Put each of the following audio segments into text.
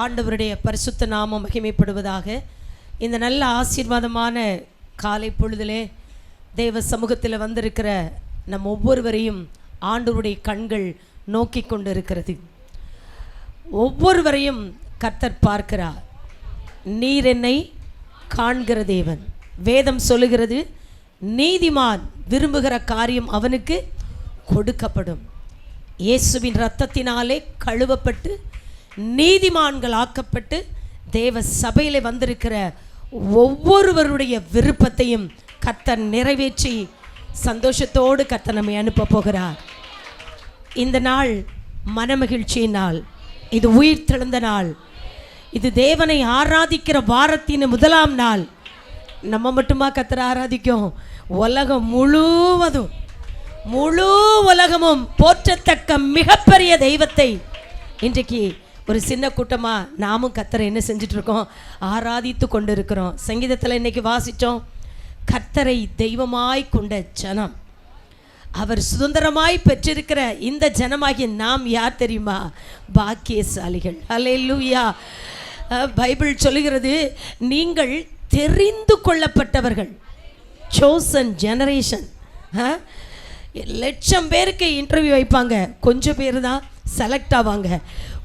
ஆண்டவருடைய பரிசுத்த நாமம் மகிமைப்படுவதாக. இந்த நல்ல ஆசீர்வாதமான காலை பொழுதிலே தேவ சமூகத்தில் வந்திருக்கிற நம் ஒவ்வொருவரையும் ஆண்டவருடைய கண்கள் நோக்கி கொண்டு இருக்கிறது. ஒவ்வொருவரையும் கர்த்தர் பார்க்கிறார். நீர் என்னை காண்கிற தேவன். வேதம் சொல்லுகிறது, நீதிமான் விரும்புகிற காரியம் அவனுக்கு கொடுக்கப்படும். இயேசுவின் இரத்தத்தினாலே கழுவப்பட்டு நீதிமான்கள் ஆக்கப்பட்டு தேவ சபையிலே வந்திருக்கிற ஒவ்வொருவருடைய விருப்பத்தையும் கர்த்தர் நிறைவேற்றி சந்தோஷத்தோடு கர்த்தர் நம்மை அனுப்ப போகிறார். இந்த நாள் மனமகிழ்ச்சியின் நாள், இது உயிர் தெழுந்த நாள், இது தேவனை ஆராதிக்கிற வாரத்தின் முதலாம் நாள். நம்ம மட்டுமா கர்த்தரை ஆராதிக்கும்? உலகம் முழுவதும், முழு உலகமும் போற்றத்தக்க மிகப்பெரிய தெய்வத்தை இன்றைக்கு ஒரு சின்ன கூட்டமாக நாமும் கர்த்தரை என்ன செஞ்சுட்டு இருக்கோம்? ஆராதித்து கொண்டு இருக்கிறோம். சங்கீதத்தில் இன்னைக்கு வாசித்தோம், கர்த்தரை தெய்வமாய் கொண்ட ஜனம், அவர் சுதந்திரமாய் பெற்றிருக்கிற இந்த ஜனமாகிய நாம் யார் தெரியுமா? பாக்கியசாலிகள். அல்லேலூயா. பைபிள் சொல்லுகிறது, நீங்கள் தெரிந்து கொள்ளப்பட்டவர்கள், chosen generation. லட்சம் பேருக்கு இன்டர்வியூ வைப்பாங்க, கொஞ்சம் பேர் தான் செலக்ட் ஆவாங்க.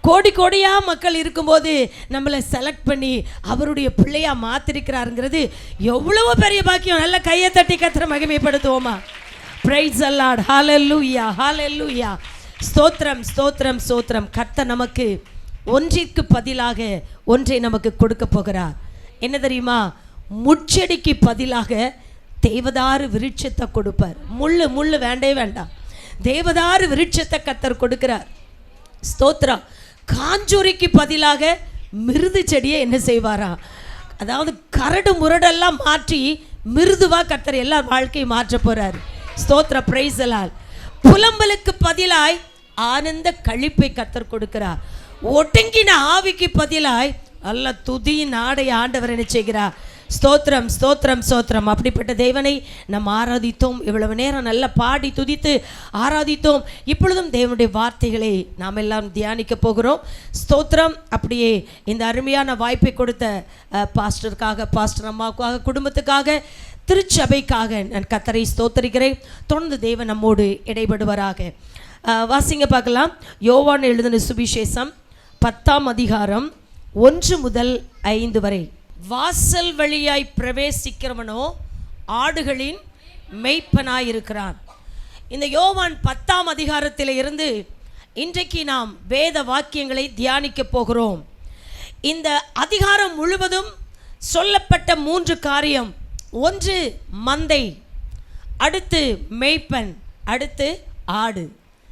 கோடி கோடியாக மக்கள் இருக்கும்போது நம்மளை செலக்ட் பண்ணி அவருடைய பிள்ளையாக மாற்றிருக்கிறாருங்கிறது எவ்வளவோ பெரிய பாக்கியம். நல்ல கையை தட்டி கர்த்தரை மகிமைப்படுத்துவோமா? Price the lord. ஹல்லேலூயா, ஹல்லேலூயா. ஸ்தோத்திரம், ஸ்தோத்திரம், ஸ்தோத்திரம். கர்த்தர் நமக்கு ஒன்றிற்கு பதிலாக ஒன்றை நமக்கு கொடுக்க போகிறார். என்ன தெரியுமா? முச்செடிக்கு பதிலாக தேவதாரு விருட்சத்தை கொடுப்பார். முள்ளு வேண்டே வேண்டாம், தேவதாரு விருட்சத்தை கர்த்தர் கொடுக்கிறார். ஸ்தோத்திரம். காஞ்சூரிக்கு பதிலாக மிருது செடியை என்ன செய்வாரா? அதாவது கரடு முரடெல்லாம் மாற்றி மிருதுவா கர்த்தர் எல்லா வாழ்க்கையும் மாற்ற போறார். ஸ்தோத்திர, பிரைஸ் தி லார்ட். புலம்பலுக்கு பதிலாய் ஆனந்த கழிப்பை கர்த்தர் கொடுக்கிறார். ஒடுங்கின ஆவிக்கு பதிலாய் அல்ல துதியின் ஆடை ஆண்டவர் என்ன செய்கிறார்? ஸ்தோத்திரம், ஸ்தோத்திரம், ஸ்தோத்திரம். அப்படிப்பட்ட தேவனை நாம் ஆராதித்தோம். இவ்வளவு நேரம் நல்லா பாடி துதித்து ஆராதித்தோம். இப்பொழுதும் தேவனுடைய வார்த்தைகளை நாம் எல்லாம் தியானிக்க போகிறோம். ஸ்தோத்திரம். அப்படியே இந்த அருமையான வாய்ப்பை கொடுத்த பாஸ்டருக்காக, பாஸ்டர் அம்மாவுக்காக, குடும்பத்துக்காக, திருச்சபைக்காக நான் கர்த்தரை ஸ்தோத்தரிக்கிறேன். தொடர்ந்து தேவன் நம்மோடு இடைபடுவாராக. வாசிங்க பார்க்கலாம். யோவான் எழுதின சுவிசேஷம் 10ஆம் அதிகாரம் 1 முதல் 5 வரை. வாசல் வழியாய் பிரவேசிக்கிறவனோ ஆடுகளின் மெய்ப்பனாயிருக்கிறான். இந்த யோவான் 10ஆம் அதிகாரத்தில் இருந்து இன்றைக்கு நாம் வேத வாக்கியங்களை தியானிக்க போகிறோம். இந்த அதிகாரம் முழுவதும் சொல்லப்பட்ட 3 காரியம். ஒன்று மந்தை, அடுத்து மெய்ப்பன், அடுத்து ஆடு.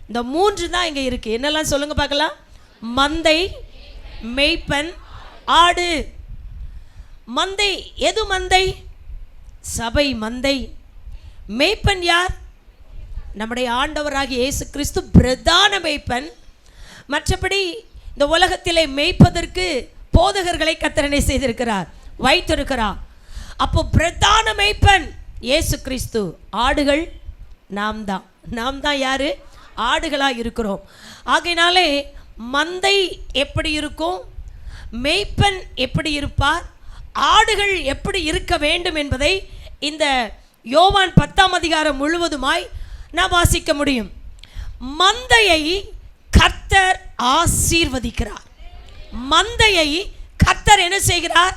இந்த 3 தான் இங்கே இருக்கு. என்னெல்லாம் சொல்லுங்க பார்க்கலாம். மந்தை, மெய்ப்பன், ஆடு. மந்தை, எது மந்தை? சபை மந்தை. மெய்ப்பன் யார்? நம்முடைய ஆண்டவராகிய இயேசு கிறிஸ்து பிரதான மெய்ப்பன். மற்றபடி இந்த உலகத்திலே மெய்ப்பதற்கு போதகர்களை கர்த்தர் செய்திருக்கிறார், வைத்திருக்கிறார். அப்போ பிரதான மெய்ப்பன் இயேசு கிறிஸ்து. ஆடுகள் நாம் தான். நாம் தான் யாரு? ஆடுகளாக இருக்கிறோம். ஆகையினாலே மந்தை எப்படி இருக்கும், மெய்ப்பன் எப்படி இருப்பார், ஆடுகள் எப்படி இருக்க வேண்டும் என்பதை இந்த யோவான் 10ஆம் அதிகாரம் முழுவதுமாய் நான் வாசிக்க முடியும். மந்தையை கர்த்தர் ஆசீர்வதிக்கிறார். மந்தையை கர்த்தர் என்ன செய்கிறார்?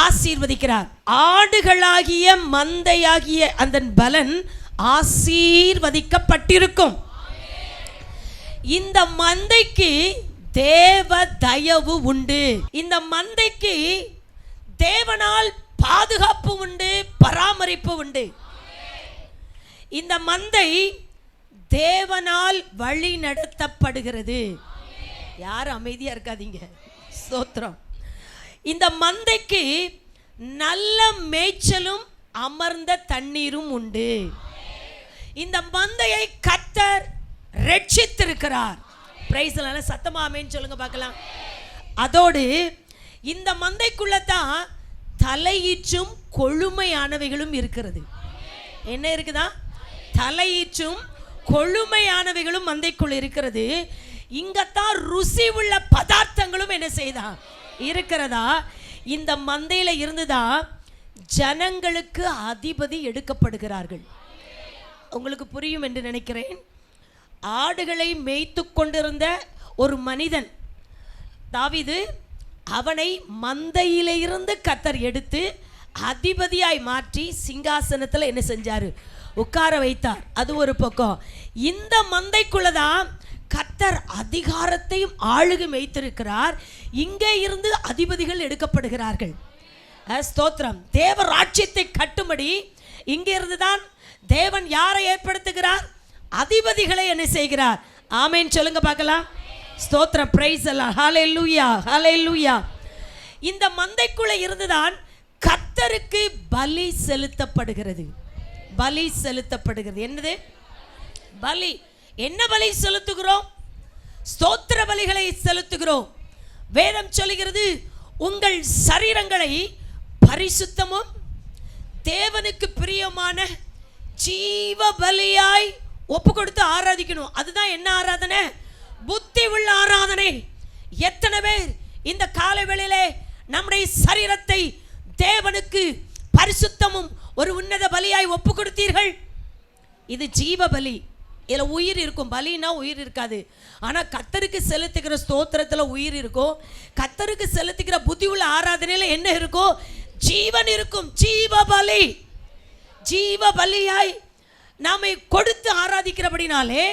ஆசீர்வதிக்கிறார். ஆடுகளாகிய மந்தையாகிய அந்த பலன் ஆசீர்வதிக்கப்பட்டிருக்கும். இந்த மந்தைக்கு தேவ தயவு உண்டு. இந்த மந்தைக்கு தேவனால் பாதுகாப்பு உண்டு, பராமரிப்பு உண்டு. இந்த மந்தை தேவனால் வழி நடத்தப்படுகிறது. யாரும் அமைதியா இருக்காதீங்க. ஸ்தோத்திரம். இந்த மந்தைக்கு நல்ல மேய்ச்சலும் அமர்ந்த தண்ணீரும் உண்டு. இந்த மந்தையை கர்த்தர் ரட்சித்திருக்கிறார். Price the Lord. சத்தமா ஆமென் சொல்லுங்க பார்க்கலாம். அதோடு இந்த மந்தைக்குள்ள தான் தலையீற்றும் கொழுமையானவைகளும் இருக்கிறது. என்ன இருக்குதா? தலையீற்றும் கொழுமையானவைகளும் மந்தைக்குள் இருக்கிறது. இங்கத்தான் ருசி உள்ள பதார்த்தங்களும் என்ன செய்தான்? இருக்கிறதா? இந்த மந்தையில இருந்துதான் ஜனங்களுக்கு அதிபதி எடுக்கப்படுகிறார்கள். உங்களுக்கு புரியும் என்று நினைக்கிறேன். ஆடுகளை மேய்த்து கொண்டிருந்த ஒரு மனிதன் தாவீது, அவனை மந்தையிலிருந்து கர்த்தர் எடுத்து அதிபதியாய் மாற்றி சிங்காசனத்தில் என்ன செஞ்சாரு? உட்கார வைத்தார். அது ஒரு பக்கம். இந்த மந்தைக்குள்ளதான் கர்த்தர் அதிகாரத்தையும் ஆளுகை வைத்திருக்கிறார். இங்கே இருந்து அதிபதிகள் எடுக்கப்படுகிறார்கள். ஸ்தோத்திரம். தேவ ராஜ்யத்தை கட்டும்படி இங்கே இருந்துதான் தேவன் யாரை ஏற்படுத்துகிறார்? அதிபதிகளை என்ன செய்கிறார்? ஆமென் சொல்லுங்க பார்க்கலாம். ஸ்தோத்திரம். பிரைஸ் எல்லாம். ஹல்லேலூயா, ஹல்லேலூயா. இந்த மந்தைக்குள்ள இருந்துதான் கர்த்தருக்கு பலி செலுத்தப்படுகிறது. பலி செலுத்தப்படுகிறது. என்னது பலி? என்ன பலி செலுத்துகிறோம்? ஸ்தோத்திர பலிகளை செலுத்துகிறோம். வேதம் சொல்லுகிறது, உங்கள் சரீரங்களை பரிசுத்தமும் தேவனுக்கு பிரியமான ஜீவ பலியாய் ஒப்பு கொடுத்து ஆராதிக்கணும். அதுதான் என்ன ஆராதனை? புத்தி உள்ள ஆராதனை. எத்தனை பேர் இந்த காலை வேளையிலே நம்முடைய சரீரத்தை தேவனுக்கு பரிசுத்தமும் ஒரு உன்னத பலியாய் ஒப்பு கொடுத்தீர்கள்? இது ஜீவ பலி. இதில் உயிர் இருக்கும். பலினா உயிர் இருக்காது. ஆனால் கர்த்தருக்கு செலுத்துகிற ஸ்தோத்திரத்தில் உயிர் இருக்கும். கர்த்தருக்கு செலுத்துகிற புத்தி உள்ள ஆராதனையில் என்ன இருக்கும்? ஜீவன் இருக்கும். ஜீவ பலி. ஜீவ பலியாய் நாம கொடுத்து ஆராதிக்கிறபடினாலே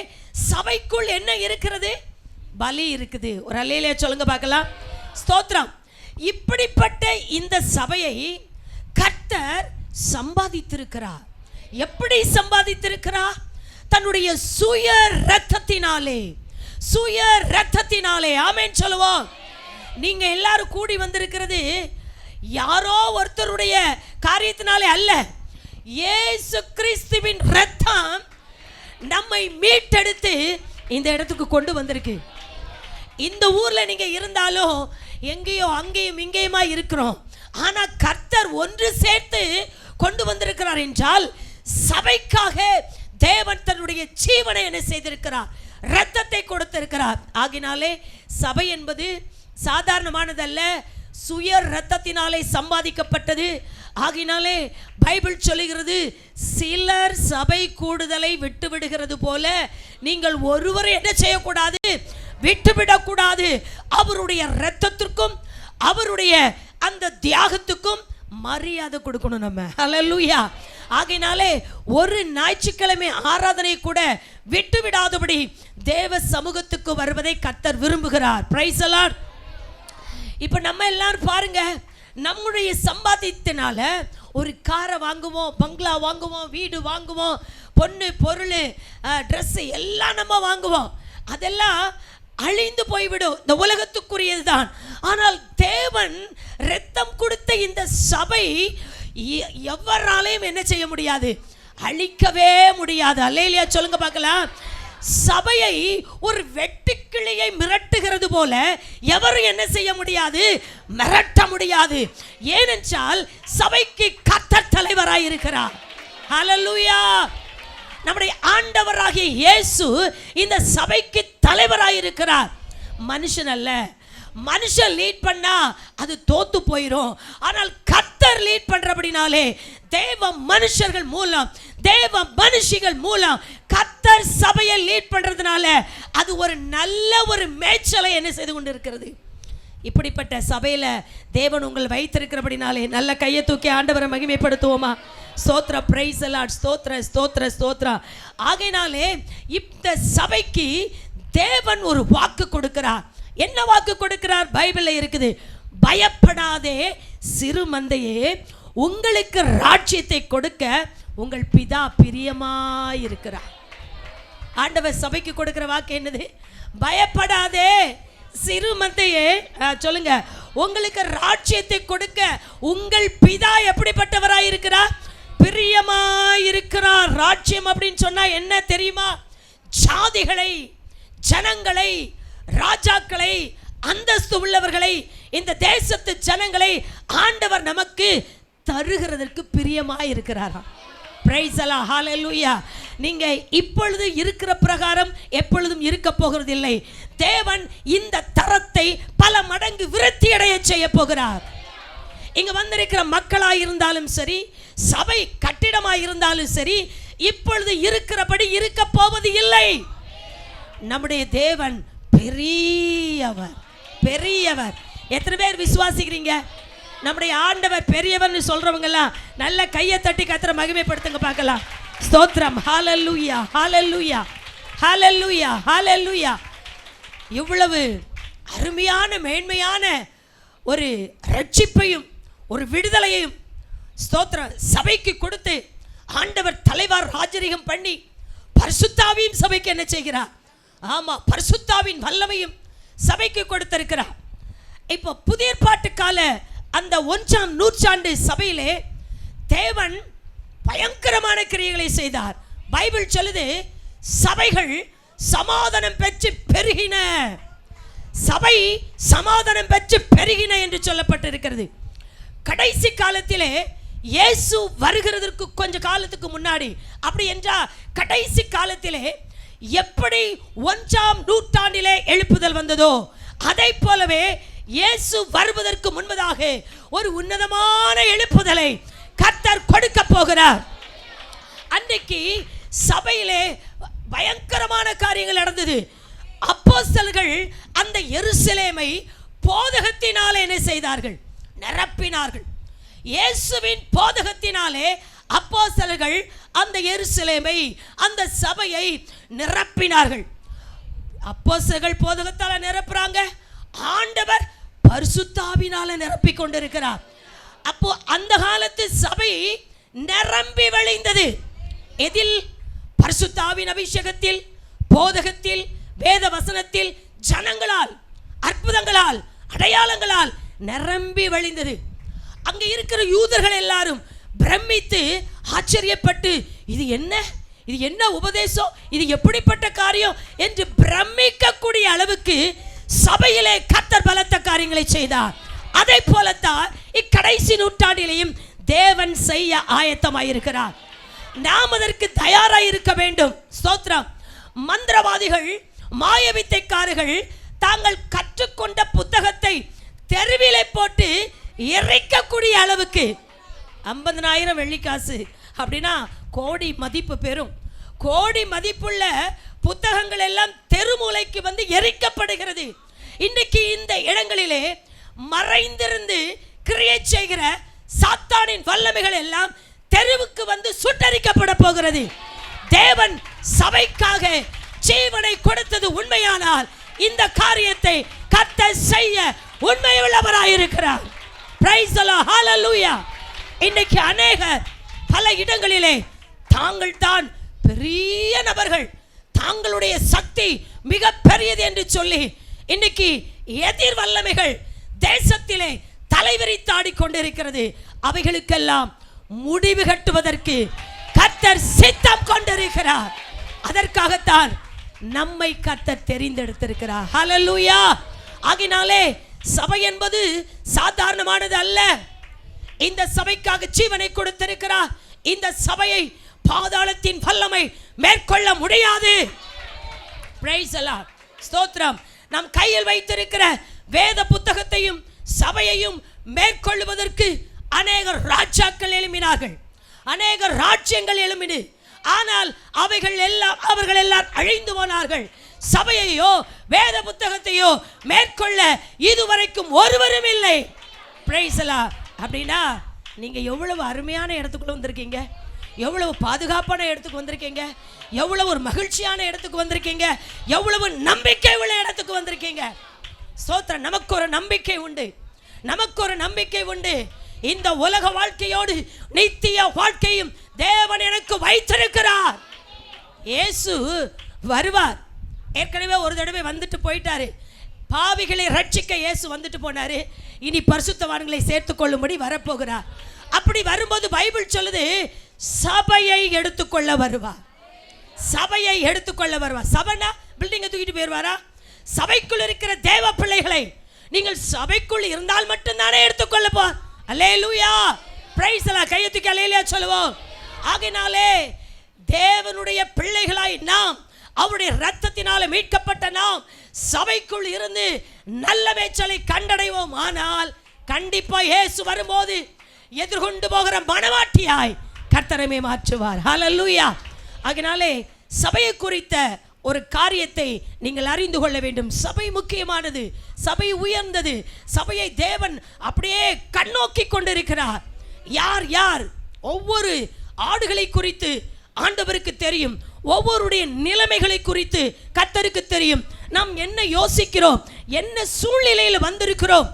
சபைக்குள் என்ன இருக்கிறது? பலி இருக்குது. ஒரு அல்லேலூயா சொல்லுங்க பார்க்கலாம். ஸ்தோத்திரம். இப்படிப்பட்ட இந்த சபையை கர்த்தர் சம்பாதித்திருக்கிறார். எப்படி சம்பாதித்திருக்கிறார்? தன்னுடைய சுய இரத்தத்தினாலே. சுய இரத்தத்தினாலே. ஆமென் சொல்லுவோம். நீங்க எல்லாரும் கூடி வந்திருக்கிறது யாரோ ஒருத்தருடைய காரியத்தினாலே அல்ல. இயேசு கிறிஸ்துவின் இரத்தம் நம்மை மீட்டெடுத்து இந்த இடத்துக்கு கொண்டு வந்திருக்கு. இந்த ஊர்ல நீங்க இருந்தாலும் எங்கேயோ அங்கேயும் இங்கேயுமா இருக்கிறோம். ஆனா கர்த்தர் ஒன்று சேர்த்து கொண்டு வந்திருக்கிறார் என்றால் சபைக்காக தேவன் தன்னுடைய ஜீவனை என்ன செய்திருக்கிறார்? இரத்தத்தை கொடுத்திருக்கிறார். ஆகினாலே சபை என்பது சாதாரணமானதல்ல. சுய இரத்தத்தினாலே சம்பாதிக்கப்பட்டது. ஆகினாலே பைபிள் சொல்லுகிறது, சிலர் சபை கூடுதலை விட்டு விடுகிறது போல நீங்கள் ஒருவரை என்ன செய்யக்கூடாது? விட்டுவிடக்கூடாது. அவருடைய இரத்தத்திற்கும் அவருடைய அந்த தியாகத்துக்கும் மரியாதை கொடுக்கணும் நம்ம. ஹல்லேலூயா. ஆகையினாலே ஒரு ஞாயிற்றுக்கிழமை ஆராதனை கூட விட்டு விடாதபடி தேவ சமூகத்துக்கு வருவதை கர்த்தர் விரும்புகிறார். Price the Lord. இப்போ நம்ம எல்லாரும் பாருங்க, நம்முடைய சம்பாதித்தினால ஒரு காரை வாங்குவோம், பங்களா வாங்குவோம், வீடு வாங்குவோம், பொண்ணு பொருள் ட்ரெஸ் எல்லாம் நம்ம வாங்குவோம். அதெல்லாம் அழிந்து போய்விடும். இந்த உலகத்துக்குரியது தான். ஆனால் தேவன் இரத்தம் கொடுத்த இந்த சபை எவராலையும் என்ன செய்ய முடியாது? அழிக்கவே முடியாது. அல்லேலூயா சொல்லுங்க பார்க்கலாம். சபையை ஒரு வெட்டுக்கிளியை மிரட்டுகிறது போல எவரும் என்ன செய்ய முடியாது? மிரட்ட முடியாது. ஏனென்றால் சபைக்கு கர்த்தர் தலைவராய் இருக்கிறார். ஹல்லேலூயா. நம்முடைய ஆண்டவராகிய இயேசு இந்த சபைக்கு தலைவராய் இருக்கிறார். மனுஷன் அல்ல. மனுஷன் லீட் பண்ணா அது தோத்து போயிடும். ஆனால் கர்த்தர் லீட் பண்றபடினாலே தேவ மனுஷர்கள் மூலம், தேவ மனுஷிகள் மூலம் கர்த்தர் சபையை லீட் பண்றதுனால அது ஒரு நல்ல ஒரு மேய்ச்சலை என்ன செய்து கொண்டு இருக்கிறது. இப்படிப்பட்ட சபையில தேவன் உங்கள் வைத்திருக்கிறபடினாலே நல்ல கையை தூக்கி ஆண்டவரை மகிமைப்படுத்துவோமா? ஸ்தோத்ர. Price the Lord. ஸ்தோத்ர, ஸ்தோத்ர, ஸ்தோத்ரா. ஆகையினாலே இந்த சபைக்கு தேவன் ஒரு வாக்கு கொடுக்கிறார். என்ன வாக்கு கொடுக்கிறார்? பைபிள்ல இருக்குது. பயப்படாதே சிறு மந்தையே, உங்களுக்கு ராஜ்யத்தை கொடுக்க உங்கள் பிதா பிரியமாயிருக்கிறார். ஆண்டவர் சபைக்கு கொடுக்கிற வாக்கு என்னது? பயப்படாதே சிறு மந்தையே, சொல்லுங்க, உங்களுக்கு ராஜ்யத்தை கொடுக்க உங்கள் பிதா எப்படிப்பட்டவராயிருக்கிறார்? பிரியமாயிருக்கிறார். ராஜ்யம் அப்படின்னு சொன்னா என்ன தெரியுமா? ஜாதிகளை, ஜனங்களை, ராஜாக்களை, அந்தஸ்து உள்ளவர்களை, இந்த தேசத்து ஜனங்களை ஆண்டவர் நமக்கு தருகிறதற்கு பிரியமாயிருக்கிறாராம். பிரைஸ் தி லார்ட், ஹalleluya. நீங்க இப்பொழுது இருக்கிற பிரகாரம் எப்பொழுதும் இருக்க போகிறதில்லை. தேவன் இந்த தரத்தை பல மடங்கு விருத்தி அடைய செய்ய போகிறார். இங்க வந்திருக்கிற மக்களாய் இருந்தாலும் சரி, சபை கட்டிடமாய் இருந்தாலும் சரி, இப்பொழுது இருக்கிறபடி இருக்க போவது இல்லை. நம்முடைய தேவன் பெரியவர், பெரியவர். எத்தனை பேர் விசுவாசிக்கிறீங்க? நம்முடைய ஆண்டவர் பெரியவர்னு சொல்றவங்க எல்லாம் நல்ல கையை தட்டி கர்த்தரை மகிமைப்படுத்துங்க பார்க்கலாம். ஸ்தோத்திரம், ஹalleluya, ஹalleluya, ஹalleluya, ஹalleluya. இவ்வளவு அருமையான மேன்மையான ஒரு ரட்சிப்பையும் ஒரு விடுதலையையும் ஸ்தோத்திரம் சபைக்கு கொடுத்து ஆண்டவர் தலைவர் ராஜரிகம் பண்ணி பரிசுத்தாவியும் சபைக்கு என்ன செய்கிறார்? ஆமா, பரிசுத்தாவின் வல்லமையும் சபைக்கு கொடுத்திருக்கிறார். இப்போ புதிய ஏற்பாட்டு கால அந்த 1ஆம் நூற்றாண்டு சபையிலே தேவன் பயங்கரமான கிரியைகளை செய்தார். பைபிள் சொல்லுது, சபைகள் சமாதானம் பெற்று பெருகின, சபை சமாதானம் பெற்று பெருகின என்று சொல்லப்பட்டிருக்கிறது. கடைசி காலத்திலே இயேசு வருகிறதற்கு கொஞ்ச காலத்துக்கு முன்னாடி, அப்படி என்றால் கடைசி காலத்திலே எப்படி 1ஆம் நூற்றாண்டிலே எழுப்புதல் வந்ததோ அதை போலவே இயேசு வருவதற்கு முன்பதாக ஒரு உன்னதமான எழுப்புதலை கர்த்தர் கொடுக்க போகிறார். அன்றைக்கு சபையிலே பயங்கரமான காரியங்கள் நடந்தது. அப்போஸ்தலர்கள் அந்த எருசலேமை போதகத்தினாலே என்ன செய்தார்கள்? நிரப்பினார்கள். இயேசுவின் போதகத்தினாலே அப்போஸ்தலர்கள் அந்த எருசலேமை, அந்த சபையை நிரப்பினார்கள். அப்போஸ்தலர்கள் போதகத்தால நிரப்புறாங்க, ஆண்டவர் பரிசுத்தாவினால நிரப்பிக் கொண்டிருக்கிறார். அப்போ அந்த காலத்து சபை நிரம்பி வழிந்தது. எதில்? பரிசுத்தாவின் அபிஷேகத்தில், போதகத்தில், வேத வசனத்தில், ஜனங்களால், அற்புதங்களால், அடையாளங்களால் நிரம்பி வழிந்தது. அங்க இருக்கிற யூதர்கள் எல்லாரும் பிரமித்து ஆச்சரியப்பட்டு, இது என்ன, இது என்ன உபதேசம், இது எப்படிப்பட்ட காரியம் என்று பிரமிக்கக்கூடிய அளவுக்கு சபையிலே கர்த்தர் பலத்த காரியங்களை செய்தார். அதை போலத்தான் இக்கடைசி நூற்றாண்டிலேயும் தேவன் செய்ய ஆயத்தமாயிருக்கிறார். நாம் அதற்கு தயாராக இருக்க வேண்டும். ஸ்தோத்திரம். மந்திரவாதிகள், மாயவித்தைக்காரர்கள் தாங்கள் கற்றுக்கொண்ட புத்தகத்தை தெருவிலே போட்டு எரிக்கக்கூடிய அளவுக்கு 50,000 வெள்ளிக்காசு அப்படின்னா கோடி மதிப்பு பெறும். கோடி மதிப்புள்ள புத்தகங்கள் எல்லாம் தெருமூலைக்கு வந்து எரிக்கப்படுகிறது. இன்னைக்கு இந்த இடங்களிலே மறைந்திருந்து கிரியை செய்கிற சாத்தானின் வல்லமைகள் எல்லாம் தெருவுக்கு வந்து சுட்டரிக்கப்பட போகிறது. தேவன் சபைக்காக ஜீவனை கொடுத்தது உண்மையானால் இந்த காரியத்தை கர்த்தர் செய்ய உண்மையுள்ளவராயிருக்கிறார். பிரைஸ் தி லார்ட், ஹalleluya. இன்னைக்கு அநேகர் பல இடங்களிலே தாங்கள் தான் பெரிய நபர்கள், தாங்களுடைய சக்தி மிக பெரியது என்று சொல்லி இன்னைக்கு எதிர் வல்லமைகள் தேசத்திலே தலைவிரித்தாடி கொண்டிருக்கிறது. அவைகளுக்கெல்லாம் முடிவு கட்டுவதற்கு கர்த்தர் சித்தம் கொண்டிருக்கிறார். அதற்காகத்தான் நம்மை கர்த்தர் தெரிந்தெடுத்திருக்கிறார். ஹalleluya. ஆகினாலே சபை என்பது சாதாரணமானது அல்ல. இந்த சபைக்காக ஜீவனை கொடுத்திருக்கிறார். இந்த சபையை பாதாளத்தின் வல்லமை மேற்கொள்ள முடியாது. பிரைஸ் தி லார்ட், ஸ்தோத்திரம். நம் கையில் வைத்திருக்கிற வேத புத்தகத்தையும் சபையையும் மேற்கொள்வதற்கு அநேக ராஜாக்கள் எழும்பினார்கள், அநேக ராஜ்யங்கள் எழும்பின. ஆனால் அவர்கள் எல்லாம் அழிந்து போனார்கள். சபையையோ வேத புத்தகத்தையோ மேற்கொள்ள இதுவரைக்கும் ஒருவரும் இல்லை. Price the Lord. அப்படின்னா நீங்க எவ்வளவு அருமையான இடத்துக்குள்ள வந்திருக்கீங்க, எவ்வளவு பாதுகாப்பான இடத்துக்கு வந்திருக்கீங்க, எவ்வளவு ஒரு மகிழ்ச்சியான இடத்துக்கு வந்திருக்கீங்க, எவ்வளவு நம்பிக்கை உள்ள இடத்துக்கு வந்திருக்கீங்க. ஸ்தோத்திரம். நமக்கு ஒரு நம்பிக்கை உண்டு, நமக்கு ஒரு நம்பிக்கை உண்டு. இந்த உலக வாழ்க்கையோடு நித்திய வாழ்க்கையும் தேவன் எனக்கு வைத்திருக்கிறார். இயேசு வருவார். ஏற்கனவே ஒரு தடவை வந்துட்டு போயிட்டாரு. பாவிகளை ரட்சிக்க இயேசு வந்துட்டு போனாரு. இனி பரிசுத்தவான்களை சேர்த்துக் கொள்ளும்படி வரப்போகிறார். அப்படி வரும்போது பைபிள் சொல்லுது, சபையை எடுத்துக்கொள்ள வருவார். சபையை எடுத்துக்கொள்ள வருவார். சபைனா பில்டிங்கை தூக்கிட்டு போயிடுவாரா? சபைக்குள் இருக்கிற தேவ பிள்ளைகளை நீங்கள் சபைக்குள் இருந்தால் மட்டும்தானே எடுத்துக்கொள்ள போவார். அல்லேலூயா, பிரைஸ் தி லார்ட். கையை தூக்கி அல்லேலூயா சொல்லுவோம். ஆகையினாலே தேவனுடைய பிள்ளைகளாய் நாம், அவருடைய இரத்தத்தினால மீட்கப்பட்ட நாம் சபைக்குள் இருந்து நல்ல மேய்ச்சலை கண்டடைவோம். ஆனால் கண்டிப்பா இயேசு வரும்போது எதிர்கொண்டு போகிற மனவாட்டியாய் கர்த்தரமே மாற்றுவார். ஹல்லேலூயா. ஆகையினாலே சபையை குறித்த ஒரு காரியத்தை நீங்கள் அறிந்து கொள்ள வேண்டும். சபை முக்கியமானது, சபை உயர்ந்தது, சபையை தேவன் அப்படியே கண்ணோக்கி கொண்டிருக்கிறார். யார் யார் ஒவ்வொரு ஆடுகளை குறித்து ஆண்டவருக்கு தெரியும், ஒவ்வொருடைய நிலைமைகளை குறித்து கர்த்தருக்கு தெரியும். நாம் என்ன யோசிக்கிறோம், என்ன சூழ்நிலையில் வந்திருக்கிறோம்.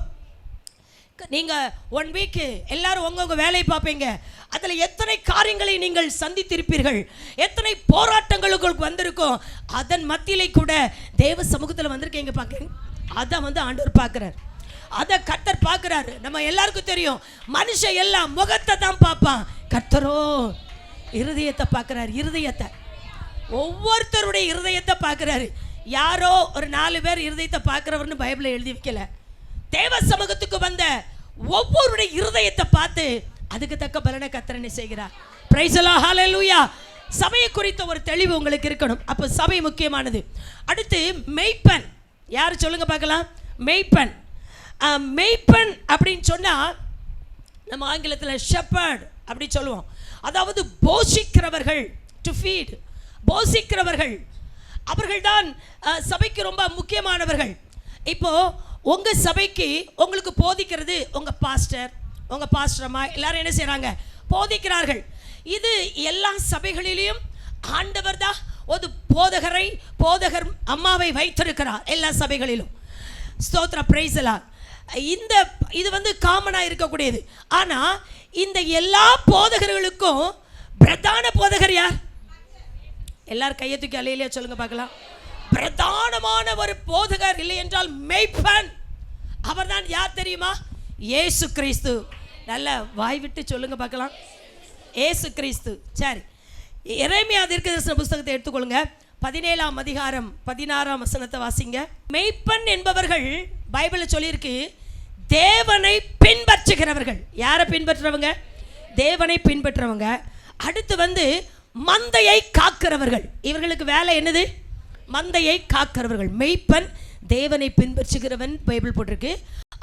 நீங்க 1 வீக் எல்லாரும் உங்க வேலையை பார்ப்பீங்க. அதில் எத்தனை காரியங்களை நீங்கள் சந்தித்திருப்பீர்கள், எத்தனை போராட்டங்களுக்கு வந்திருக்கோம். அதன் மத்தியிலே கூட தேவ சமூகத்தில் வந்திருக்கீங்க பார்க்க. அதை ஆண்டவர் பார்க்கிறார், அதை கர்த்தர் பார்க்கிறாரு. நம்ம எல்லாருக்கும் தெரியும், மனுஷன் எல்லாம் முகத்தை தான் பார்ப்பான், கர்த்தரோ இருதயத்தை பார்க்கிறார். இருதயத்தை, ஒவ்வொருத்தருடைய இருதயத்தை பார்க்கிறாரு. யாரோ ஒரு 4 பேர் இருதயத்தை பார்க்கிறவர்னு பைபிளில் எழுதி வைக்கல. தேவ சமூகத்துக்கு வந்த ஒவ்வொருடைய இருதயத்தை பார்த்து அதுக்கு தக்க பலனை கர்த்தர் செய்கிறார். பிரைஸ் தி லார்ட், ஹல்லேலூயா. சபையை குறித்த ஒரு தெளிவு உங்களுக்கு இருக்கணும். அப்போ சபை முக்கியமானது. அடுத்து மெய்ப்பன். யார் சொல்லுங்க பார்க்கலாம்? மெய்ப்பன். மெய்ப்பன் அப்படின்னு சொன்னா நம்ம ஆங்கிலத்தில் ஷெப்பர்ட் அப்படி சொல்லுவோம். அதாவது போஷிக்கிறவர்கள், டு ஃபீட், போஷிக்கிறவர்கள். அவர்கள்தான் சபைக்கு ரொம்ப முக்கியமானவர்கள். இப்போ உங்க சபைக்கு உங்களுக்கு போதிக்கிறது உங்க பாஸ்டர், உங்க பாஸ்டரம்மா எல்லாரும் என்ன செய்றாங்க? போதிக்கிறார்கள். இது எல்லா சபைகளிலும் ஆண்டவர் தான் ஒரு போதகர் அம்மாவை வைத்திருக்கிறார். எல்லா சபைகளிலும் ஸ்தோத்திர, பிரைஸ் தி லார்ட். இது காமனா இருக்கக்கூடியது. ஆனா இந்த எல்லா போதகர்களுக்கும் பிரதான போதகர் யார்? எல்லாரும் கையை தூக்கி அல்லேலூயா சொல்லுங்க பார்க்கலாம். பிரதானமான ஒரு போதகர் இல்லை என்றால் மெய்ப்பன். அவர்தான் யார் தெரியுமா? இயேசு கிறிஸ்து. நல்ல வாய் விட்டு சொல்லுங்க பார்க்கலாம், இயேசு கிறிஸ்து. சரி, எரேமியா தீர்க்கதரிசன புத்தகத்தை எடுத்துக்கொள்ளுங்க. 17ஆம் அதிகாரம் 16ஆம் வசனத்தை வாசிங்க. மெய்ப்பன் என்பவர்கள் பைபிளில் சொல்லியிருக்கு, தேவனை பின்பற்றுகிறவர்கள். யாரை பின்பற்றுறவங்க? தேவனை பின்பற்றுறவங்க. அடுத்து மந்தையை காக்கிறவர்கள். இவர்களுக்கு வேலை என்னது? மந்தையை காக்கிறவர்கள். மெய்ப்பன், தேவனை பின்பற்றுகிறவன் பைபிள் போட்டிருக்கு.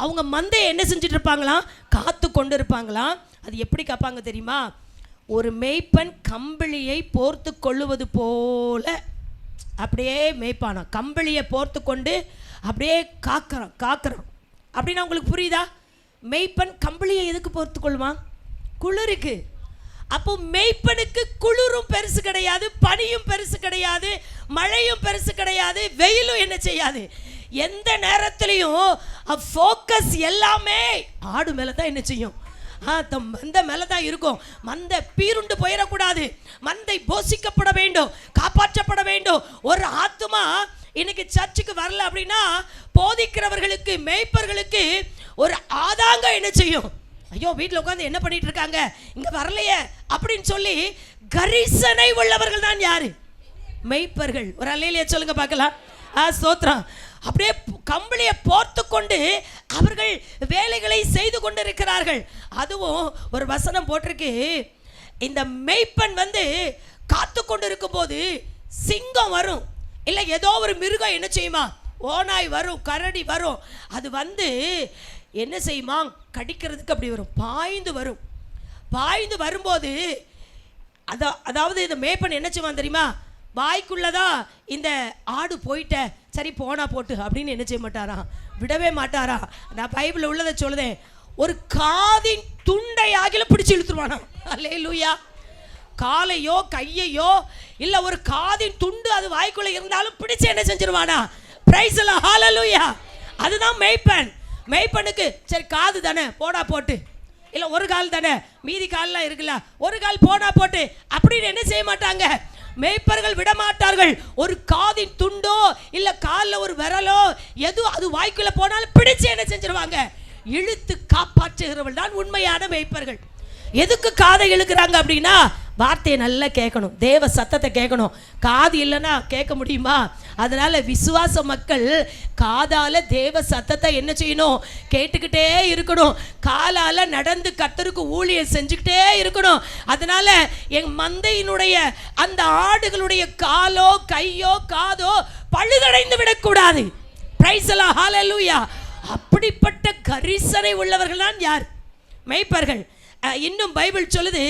அவங்க மந்தையை என்ன செஞ்சுட்டு இருப்பாங்களாம்? காத்து கொண்டு இருப்பாங்களாம். அது எப்படி காப்பாங்க தெரியுமா? ஒரு மெய்ப்பன் கம்பளியை போர்த்து கொள்ளுவது போல அப்படியே மேய்ப்பானா. கம்பளியை போர்த்து கொண்டு அப்படியே காக்கிறோம் அப்படின்னா உங்களுக்கு புரியுதா? மெய்ப்பன் கம்பளியை எதுக்கு போர்த்து கொள்வான்? குளிருக்கு. அப்போ மெய்ப்பனுக்கு குளிரும் பெருசு கிடையாது, பனியும் பெருசு கிடையாது, மழையும் பெருசு கிடையாது, வெயிலும் என்ன செய்யாது. எந்த நேரத்திலையும் ஃபோக்கஸ் எல்லாமே ஆடு மேலே தான் என்ன செய்யும்? மந்தை மேலே தான் இருக்கும். மந்தை பீருண்டு போயிடக்கூடாது. மந்தை போஷிக்கப்பட வேண்டும், காப்பாற்றப்பட வேண்டும். ஒரு ஆத்துமா இன்னைக்கு சர்ச்சுக்கு வரல அப்படின்னா போதிக்கிறவர்களுக்கு, மேய்ப்பர்களுக்கு ஒரு ஆதாங்கம் என்ன செய்யும்? ஐயோ, வீட்டில் உட்காந்து என்ன பண்ணிட்டு இருக்காங்க, இங்கே வரலையே அப்படின்னு சொல்லி கரிசனை உள்ளவர்கள் தான் யாரு? மெய்ப்பர்கள். ஒரு அல்லேலூயா சொல்லுங்க பார்க்கலாம். ஸ்தோத்திரம். அப்படியே கம்பளியை போர்த்து கொண்டு அவர்கள் வேலைகளை செய்து கொண்டிருக்கிறார்கள். அதுவும் ஒரு வசனம் போட்டிருக்கு, இந்த மெய்ப்பன் காத்து கொண்டு இருக்கும் போது சிங்கம் வரும், இல்லை ஏதோ ஒரு மிருகம் என்ன செய்யுமா? ஓநாய் வரும், கரடி வரும். அது என்ன செய்யுமா? கடிக்கிறதுக்கு அப்படி வரும், பாய்ந்து வரும். பாய்ந்து வரும்போது அதாவது இந்த மேய்ப்பன் என்ன செய்வான் தெரியுமா? வாய்க்குள்ளதான் இந்த ஆடு போயிட்ட, சரி போனா போட்டு அப்படின்னு என்ன செய்ய மாட்டாரா? விடவே மாட்டாரா? நான் பைபிள் உள்ளதை சொல்லுதேன், ஒரு காதின் துண்டை ஆகில பிடிச்சு இழுத்துருவானா. அல்லேலூயா. காலையோ கையையோ இல்ல ஒரு காதின் துண்டு அது வாய்க்குள்ள இருந்தாலும் பிடிச்சு என்ன செஞ்சிருவானா? பிரைஸ் தி லார்ட், ஹல்லேலூயா. அதுதான் மேய்ப்பன். மேய்ப்பனுக்கு சரி காது தானே போடா போட்டு, இல்ல ஒரு கால் தானே மீதி கால்லாம் இருக்குல்ல, ஒரு கால் போடா போட்டு அப்படின்னு என்ன செய்ய மாட்டாங்க. மேய்ப்பர்கள் விட மாட்டார்கள். ஒரு காதின் துண்டோ இல்ல காலில் ஒரு விரலோ எது அது வாய்க்குள்ள போனாலும் பிடிச்சு என்ன செஞ்சிருவாங்க? இழுத்து காப்பாற்றுகிறவர்கள் தான் உண்மையான மேய்ப்பர்கள். எதுக்கு காதை இழுக்கிறாங்க அப்படின்னா வார்த்தையை நல்லா கேட்கணும், தேவ சத்தத்தை கேட்கணும். காது இல்லைன்னா கேட்க முடியுமா? அதனால விசுவாச மக்கள் காதால தேவ சத்தத்தை என்ன செய்யணும்? கேட்டுக்கிட்டே இருக்கணும். காலால நடந்து கர்த்தருக்கு ஊழியம் செஞ்சுக்கிட்டே இருக்கணும். அதனால என் மந்தையினுடைய அந்த ஆடுகளுடைய காலோ கையோ காதோ பழுதடைந்து விடக்கூடாது. பிரைஸ் எல்லாம் ஹல்லேலூயா. அப்படிப்பட்ட கரிசனை உள்ளவர்கள் தான் யார்? மேய்ப்பர்கள். இன்னும் பைபிள் சொல்லுது,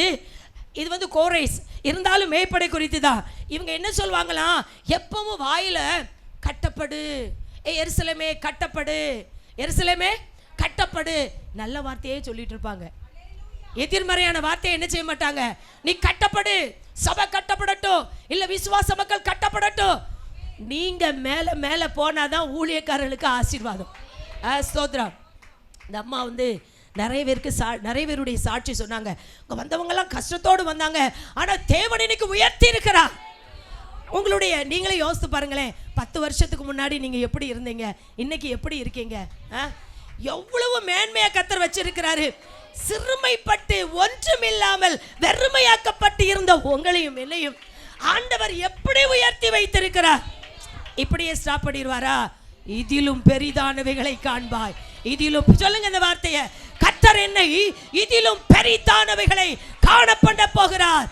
இது கோரேஸ் இருந்தாலும் மேய்ப்படை குறித்து தான். இவங்க என்ன சொல்லுவாங்களாம்? எப்பவும் வாயில கட்டப்படு, எருசலேமே கட்டப்படு, எருசலேமே கட்டப்படு, நல்ல வார்த்தையே சொல்லிட்டு இருப்பாங்க. எதிர்மறையான வார்த்தையை என்ன செய்ய மாட்டாங்க. நீ கட்டப்படு, சபை கட்டப்படட்டும், இல்ல விசுவாச மக்கள் கட்டப்படட்டும். நீங்க மேல மேல போனாதான் ஊழியக்காரர்களுக்கு ஆசீர்வாதம். ஸ்தோத்திரம். இந்த அம்மா நிறைய பேருக்கு நிறைய பேருடைய சாட்சி சொன்னாங்க. இங்கே வந்தவங்கெல்லாம் கஷ்டத்தோடு வந்தாங்க, ஆனால் தேவன் இன்னைக்கு உயர்த்தி இருக்கிறார். உங்களுடைய நீங்களே யோசித்து பாருங்களேன். 10 வருஷத்துக்கு முன்னாடி நீங்கள் எப்படி இருந்தீங்க, இன்னைக்கு எப்படி இருக்கீங்க? எவ்வளவு மேன்மையாக கர்த்தர் வச்சிருக்கிறாரு. சிறுமைப்பட்டு ஒன்றுமில்லாமல் வெறுமையாக்கப்பட்டு இருந்த உங்களையும் என்னையும் ஆண்டவர் எப்படி உயர்த்தி வைத்திருக்கிறார். இப்படியே ஸ்டாப் பண்ணிடுவாரா? இதிலும் பெரிதானவைகளை காண்பாய். இதிலும் சொல்லுங்க இந்த வார்த்தையை. கர்த்தர் என்னை இதிலும் பெரிதானவைகளை காணப்பட போகிறார்.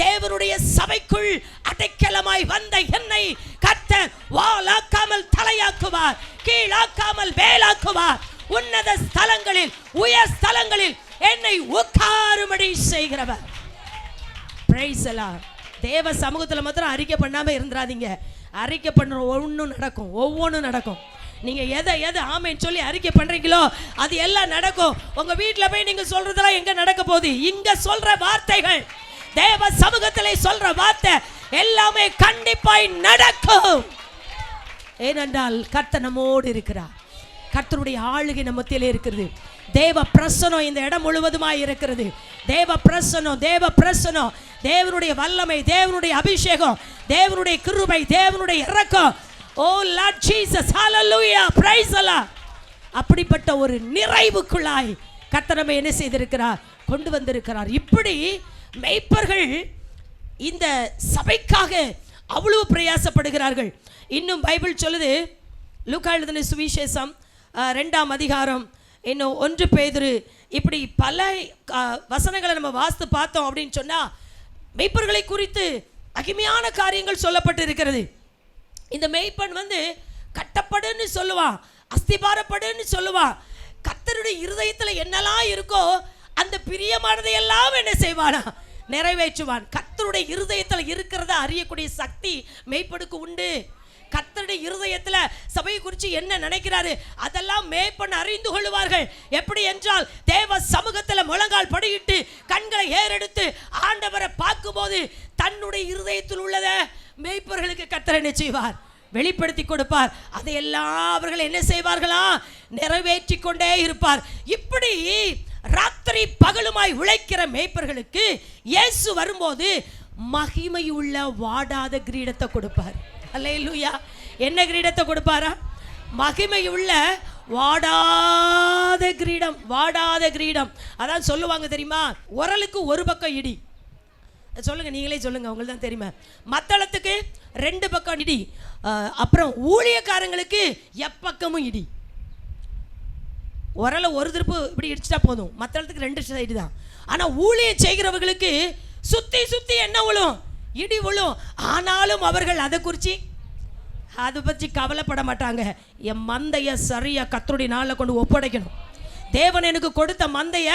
தேவனுடைய சபைக்குள் அடைக்கலமாய் வந்த என்னை கர்த்தர் வாளாக்காமல் தலையாக்குவார், கீழாக்காமல் வேலாக்குவார். உன்னத ஸ்தலங்களில் உயர் ஸ்தலங்களில் என்னை உட்காரும்படி செய்கிறவர். பிரைஸ் எல்லாம். தேவ சமூகத்தில் மாத்திரம் அறிக்கை பண்ணாமல் இருந்துடாதீங்க. அறிக்கை பண்ணுற ஒன்றும் நடக்கும், ஒவ்வொன்றும் நடக்கும். நீங்கள் எதை ஆமைன்னு சொல்லி அறிக்கை பண்ணுறீங்களோ அது எல்லாம் நடக்கும். உங்கள் வீட்டில் போய் நீங்கள் சொல்கிறதெல்லாம் எங்கே நடக்க போகுது? இங்கே சொல்கிற வார்த்தைகள், தேவ சமூகத்தில் சொல்கிற வார்த்தை எல்லாமே கண்டிப்பாய் நடக்கும். ஏனென்றால் கர்த்தர் நம்மோடு இருக்கிறார். கர்த்தருடைய ஆளுகை நம்ம மத்தியிலே இருக்கிறது. தேவ பிரசனம் இந்த இடம் முழுவதுமாய் இருக்கிறது. தேவ பிரசனம், தேவ பிரசனம், தேவனுடைய வல்லமை, தேவனுடைய அபிஷேகம், தேவனுடைய கிருபை, தேவனுடைய இரக்கம். ஓ லார்ட் ஜீசஸ், ஹல்லேலூயா, பிரைஸ் அல்லாஹ். அப்படிப்பட்ட ஒரு நிறைவுக்குள்ளாய் கர்த்தர் நம்மை என்ன செய்திருக்கிறார்? கொண்டு வந்திருக்கிறார். இப்படி மேய்ப்பர்கள் இந்த சபைக்காக அவ்வளவு பிரயாசப்படுகிறார்கள். இன்னும் பைபிள் சொல்லுது, லூக்கா எழுதின சுவிசேஷம் 2ஆம் அதிகாரம், இன்னும் 1 பேதுரு, இப்படி பல வசனங்களை நம்ம வாசித்து பார்த்தோம் அப்படின்னு சொன்னால் மேய்ப்பர்களை குறித்து மகிமையான காரியங்கள் சொல்லப்பட்டு இருக்கிறது. இந்த மேய்ப்பன் கட்டப்படுன்னு சொல்லுவான், அஸ்திபாரப்படுன்னு சொல்லுவான். கர்த்தருடைய இருதயத்தில் என்னெல்லாம் இருக்கோ அந்த பிரியமானதையெல்லாம் என்ன செய்வானா? நிறைவேற்றுவான். கர்த்தருடைய இருதயத்தில் இருக்கிறத அறியக்கூடிய சக்தி மேய்ப்பனுக்கு உண்டு. கர்த்தருடைய இருதயத்தில் சபையை குறித்து என்ன நினைக்கிறாரு அதெல்லாம் மேய்ப்பன் அறிந்து கொள்வார்கள். எப்படி என்றால் தேவ சமூகத்தில் முழங்கால் படியிட்டு கண்களை ஏறெடுத்து ஆண்டவரை பார்க்கும்போது தன்னுடைய இருதயத்தில் உள்ளதை மேய்ப்பர்களுக்கு கர்த்தர் என்ன செய்வார்? வெளிப்படுத்தி கொடுப்பார். அதையெல்லாம் அவர்கள் என்ன செய்வார்களா? நிறைவேற்றி கொண்டே இருப்பார். இப்படி ராத்திரி பகலுமாய் உழைக்கிற மேய்ப்பர்களுக்கு இயேசு வரும்போது மகிமையுள்ள வாடாத கிரீடத்தை கொடுப்பார். அல்லேலூயா. என்ன கிரீடத்தை கொடுப்பாரா? மகிமையுள்ள வாடாத கிரீடம். வாடாத கிரீடம். அதான் சொல்லுவாங்க தெரியுமா, உரலுக்கு ஒரு பக்கம் இடி. சொல்லுங்க, நீங்களே சொல்லுங்க, உங்களுக்கு தான் தெரியுமா. மத்தளத்துக்கு 2 பக்கம் இடி. அப்புறம் ஊழியக்காரங்களுக்கு எப்பக்கமும் இடி. உரலை ஒரு திருப்பு இப்படி இடிச்சிட்டா போதும், மத்தளத்துக்கு 2 சைடு தான். ஆனால் ஊழியம் செய்கிறவர்களுக்கு சுற்றி சுற்றி என்ன விழும்? இடி விழும். ஆனாலும் அவர்கள் அதை குறித்து அதை பற்றி கவலைப்பட மாட்டாங்க. என் மந்தைய சரியா கர்த்தருடைய நாளில் கொண்டு ஒப்படைக்கணும். தேவன் எனக்கு கொடுத்த மந்தைய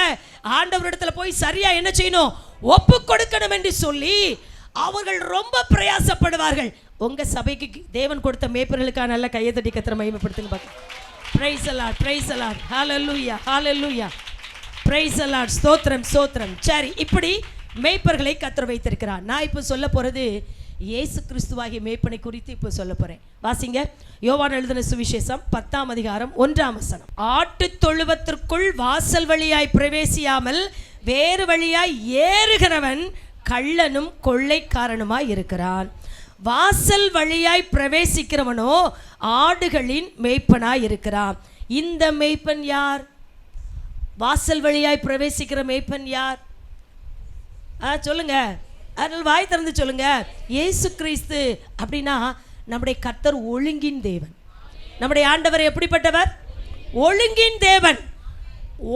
ஆண்டவரிடத்தில் போய் சரியா என்ன செய்யணும்? ஒப்பு கொடுக்கணும் என்று சொல்லி அவர்கள் ரொம்ப பிரயாசப்படுவார்கள். உங்க சபைக்கு தேவன் கொடுத்த மேய்ப்பர்களுக்காக நல்ல கையை தட்டி கர்த்தரை மகிமைப்படுத்துங்க பார்க்கலாம். Price the Lord, price the lord, ஹல்லேலூயா, ஹல்லேலூயா, பிரைஸ் தி லார்ட், ஸ்தோத்திரம், ஸ்தோத்திரம். சரி, இப்படி மேய்ப்பர்களை கர்த்தர் வைத்திருக்கிறார். நான் இப்போ சொல்ல போகிறது இயேசு கிறிஸ்துவாகிய மேய்ப்பனை குறித்து இப்போ சொல்ல போகிறேன். வாசிங்க, யோவான் எழுதின சுவிசேஷம் 10ஆம் அதிகாரம் 1ஆம் வசனம். ஆட்டு தொழுவத்திற்குள் வாசல் வழியாய் பிரவேசியாமல் வேறு வழியாய் ஏறுகிறவன் கள்ளனும் கொள்ளைக்காரனுமாய் இருக்கிறான். வாசல் வழியாய் பிரவேசிக்கிறவனோ ஆடுகளின் மேய்ப்பனாய் இருக்கிறான். இந்த மேய்ப்பன் யார்? வாசல் வழியாய் பிரவேசிக்கிற மேய்ப்பன் யார்? சொல்லுங்க. அதனால் வாய் திறந்து சொல்லுங்க, இயேசு கிறிஸ்து அப்படின்னா நம்முடைய கர்த்தர் ஒழுங்கின் தேவன். நம்முடைய ஆண்டவர் எப்படிப்பட்டவர்? ஒழுங்கின் தேவன்.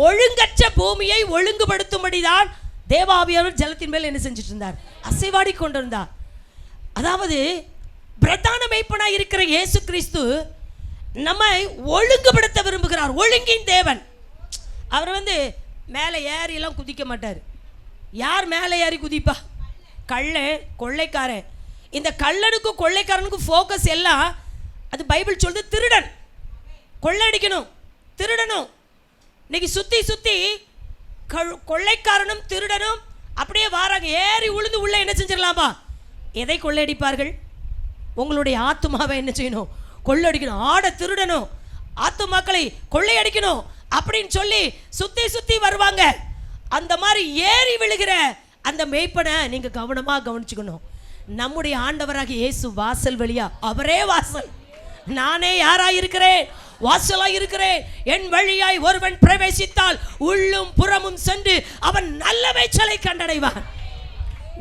ஒழுங்கற்ற பூமியை ஒழுங்குபடுத்தும்படிதான் தேவாவியானவர் ஜலத்தின் மேல் என்ன செஞ்சுட்டு இருந்தார்? அசைவாடி கொண்டிருந்தார். அதாவது பிரதான மேய்ப்பனாய் இருக்கிற இயேசு கிறிஸ்து நம்மை ஒழுங்குபடுத்த விரும்புகிறார். ஒழுங்கின் தேவன். அவர் மேலே ஏறியெல்லாம் குதிக்க மாட்டார். யார் மேலே ஏறி குதிப்பா? கள்ளன், கொள்ளைக்காரன். இந்த கள்ளனுக்கும் கொள்ளைக்காரனுக்கும் ஃபோக்கஸ் எல்லாம் அது பைபிள் சொல்லுது, திருடன். கொள்ளையடிக்கணும், திருடணும். இன்னைக்கு சுற்றி சுற்றி கொள்ளைக்காரனும் திருடனும் அப்படியே வாராங்க. ஏறி உளுந்து உள்ள என்ன செஞ்சிடலாமா? எதை கொள்ளையடிப்பார்கள்? உங்களுடைய ஆத்துமாவை என்ன செய்யணும்? கொள்ளையடிக்கணும். ஆட திருடணும், ஆத்துமாக்களை கொள்ளையடிக்கணும் அப்படின்னு சொல்லி சுற்றி சுற்றி வருவாங்க. அந்த மாதிரி ஏறி விழுகிற அந்த மேய்ப்பனை நீங்கள் கவனமாக கவனிச்சுக்கணும். நம்முடைய ஆண்டவராக இயேசு வாசல் வழியா, அவரே வாசல். நானே யாராய் இருக்கிறேன்? வாசலாய் இருக்கிறேன். என் வழியாய் ஒருவன் பிரவேசித்தால் உள்ளும் புறமும் சென்று அவன் நல்ல மேய்ச்சலை கண்டடைவான்.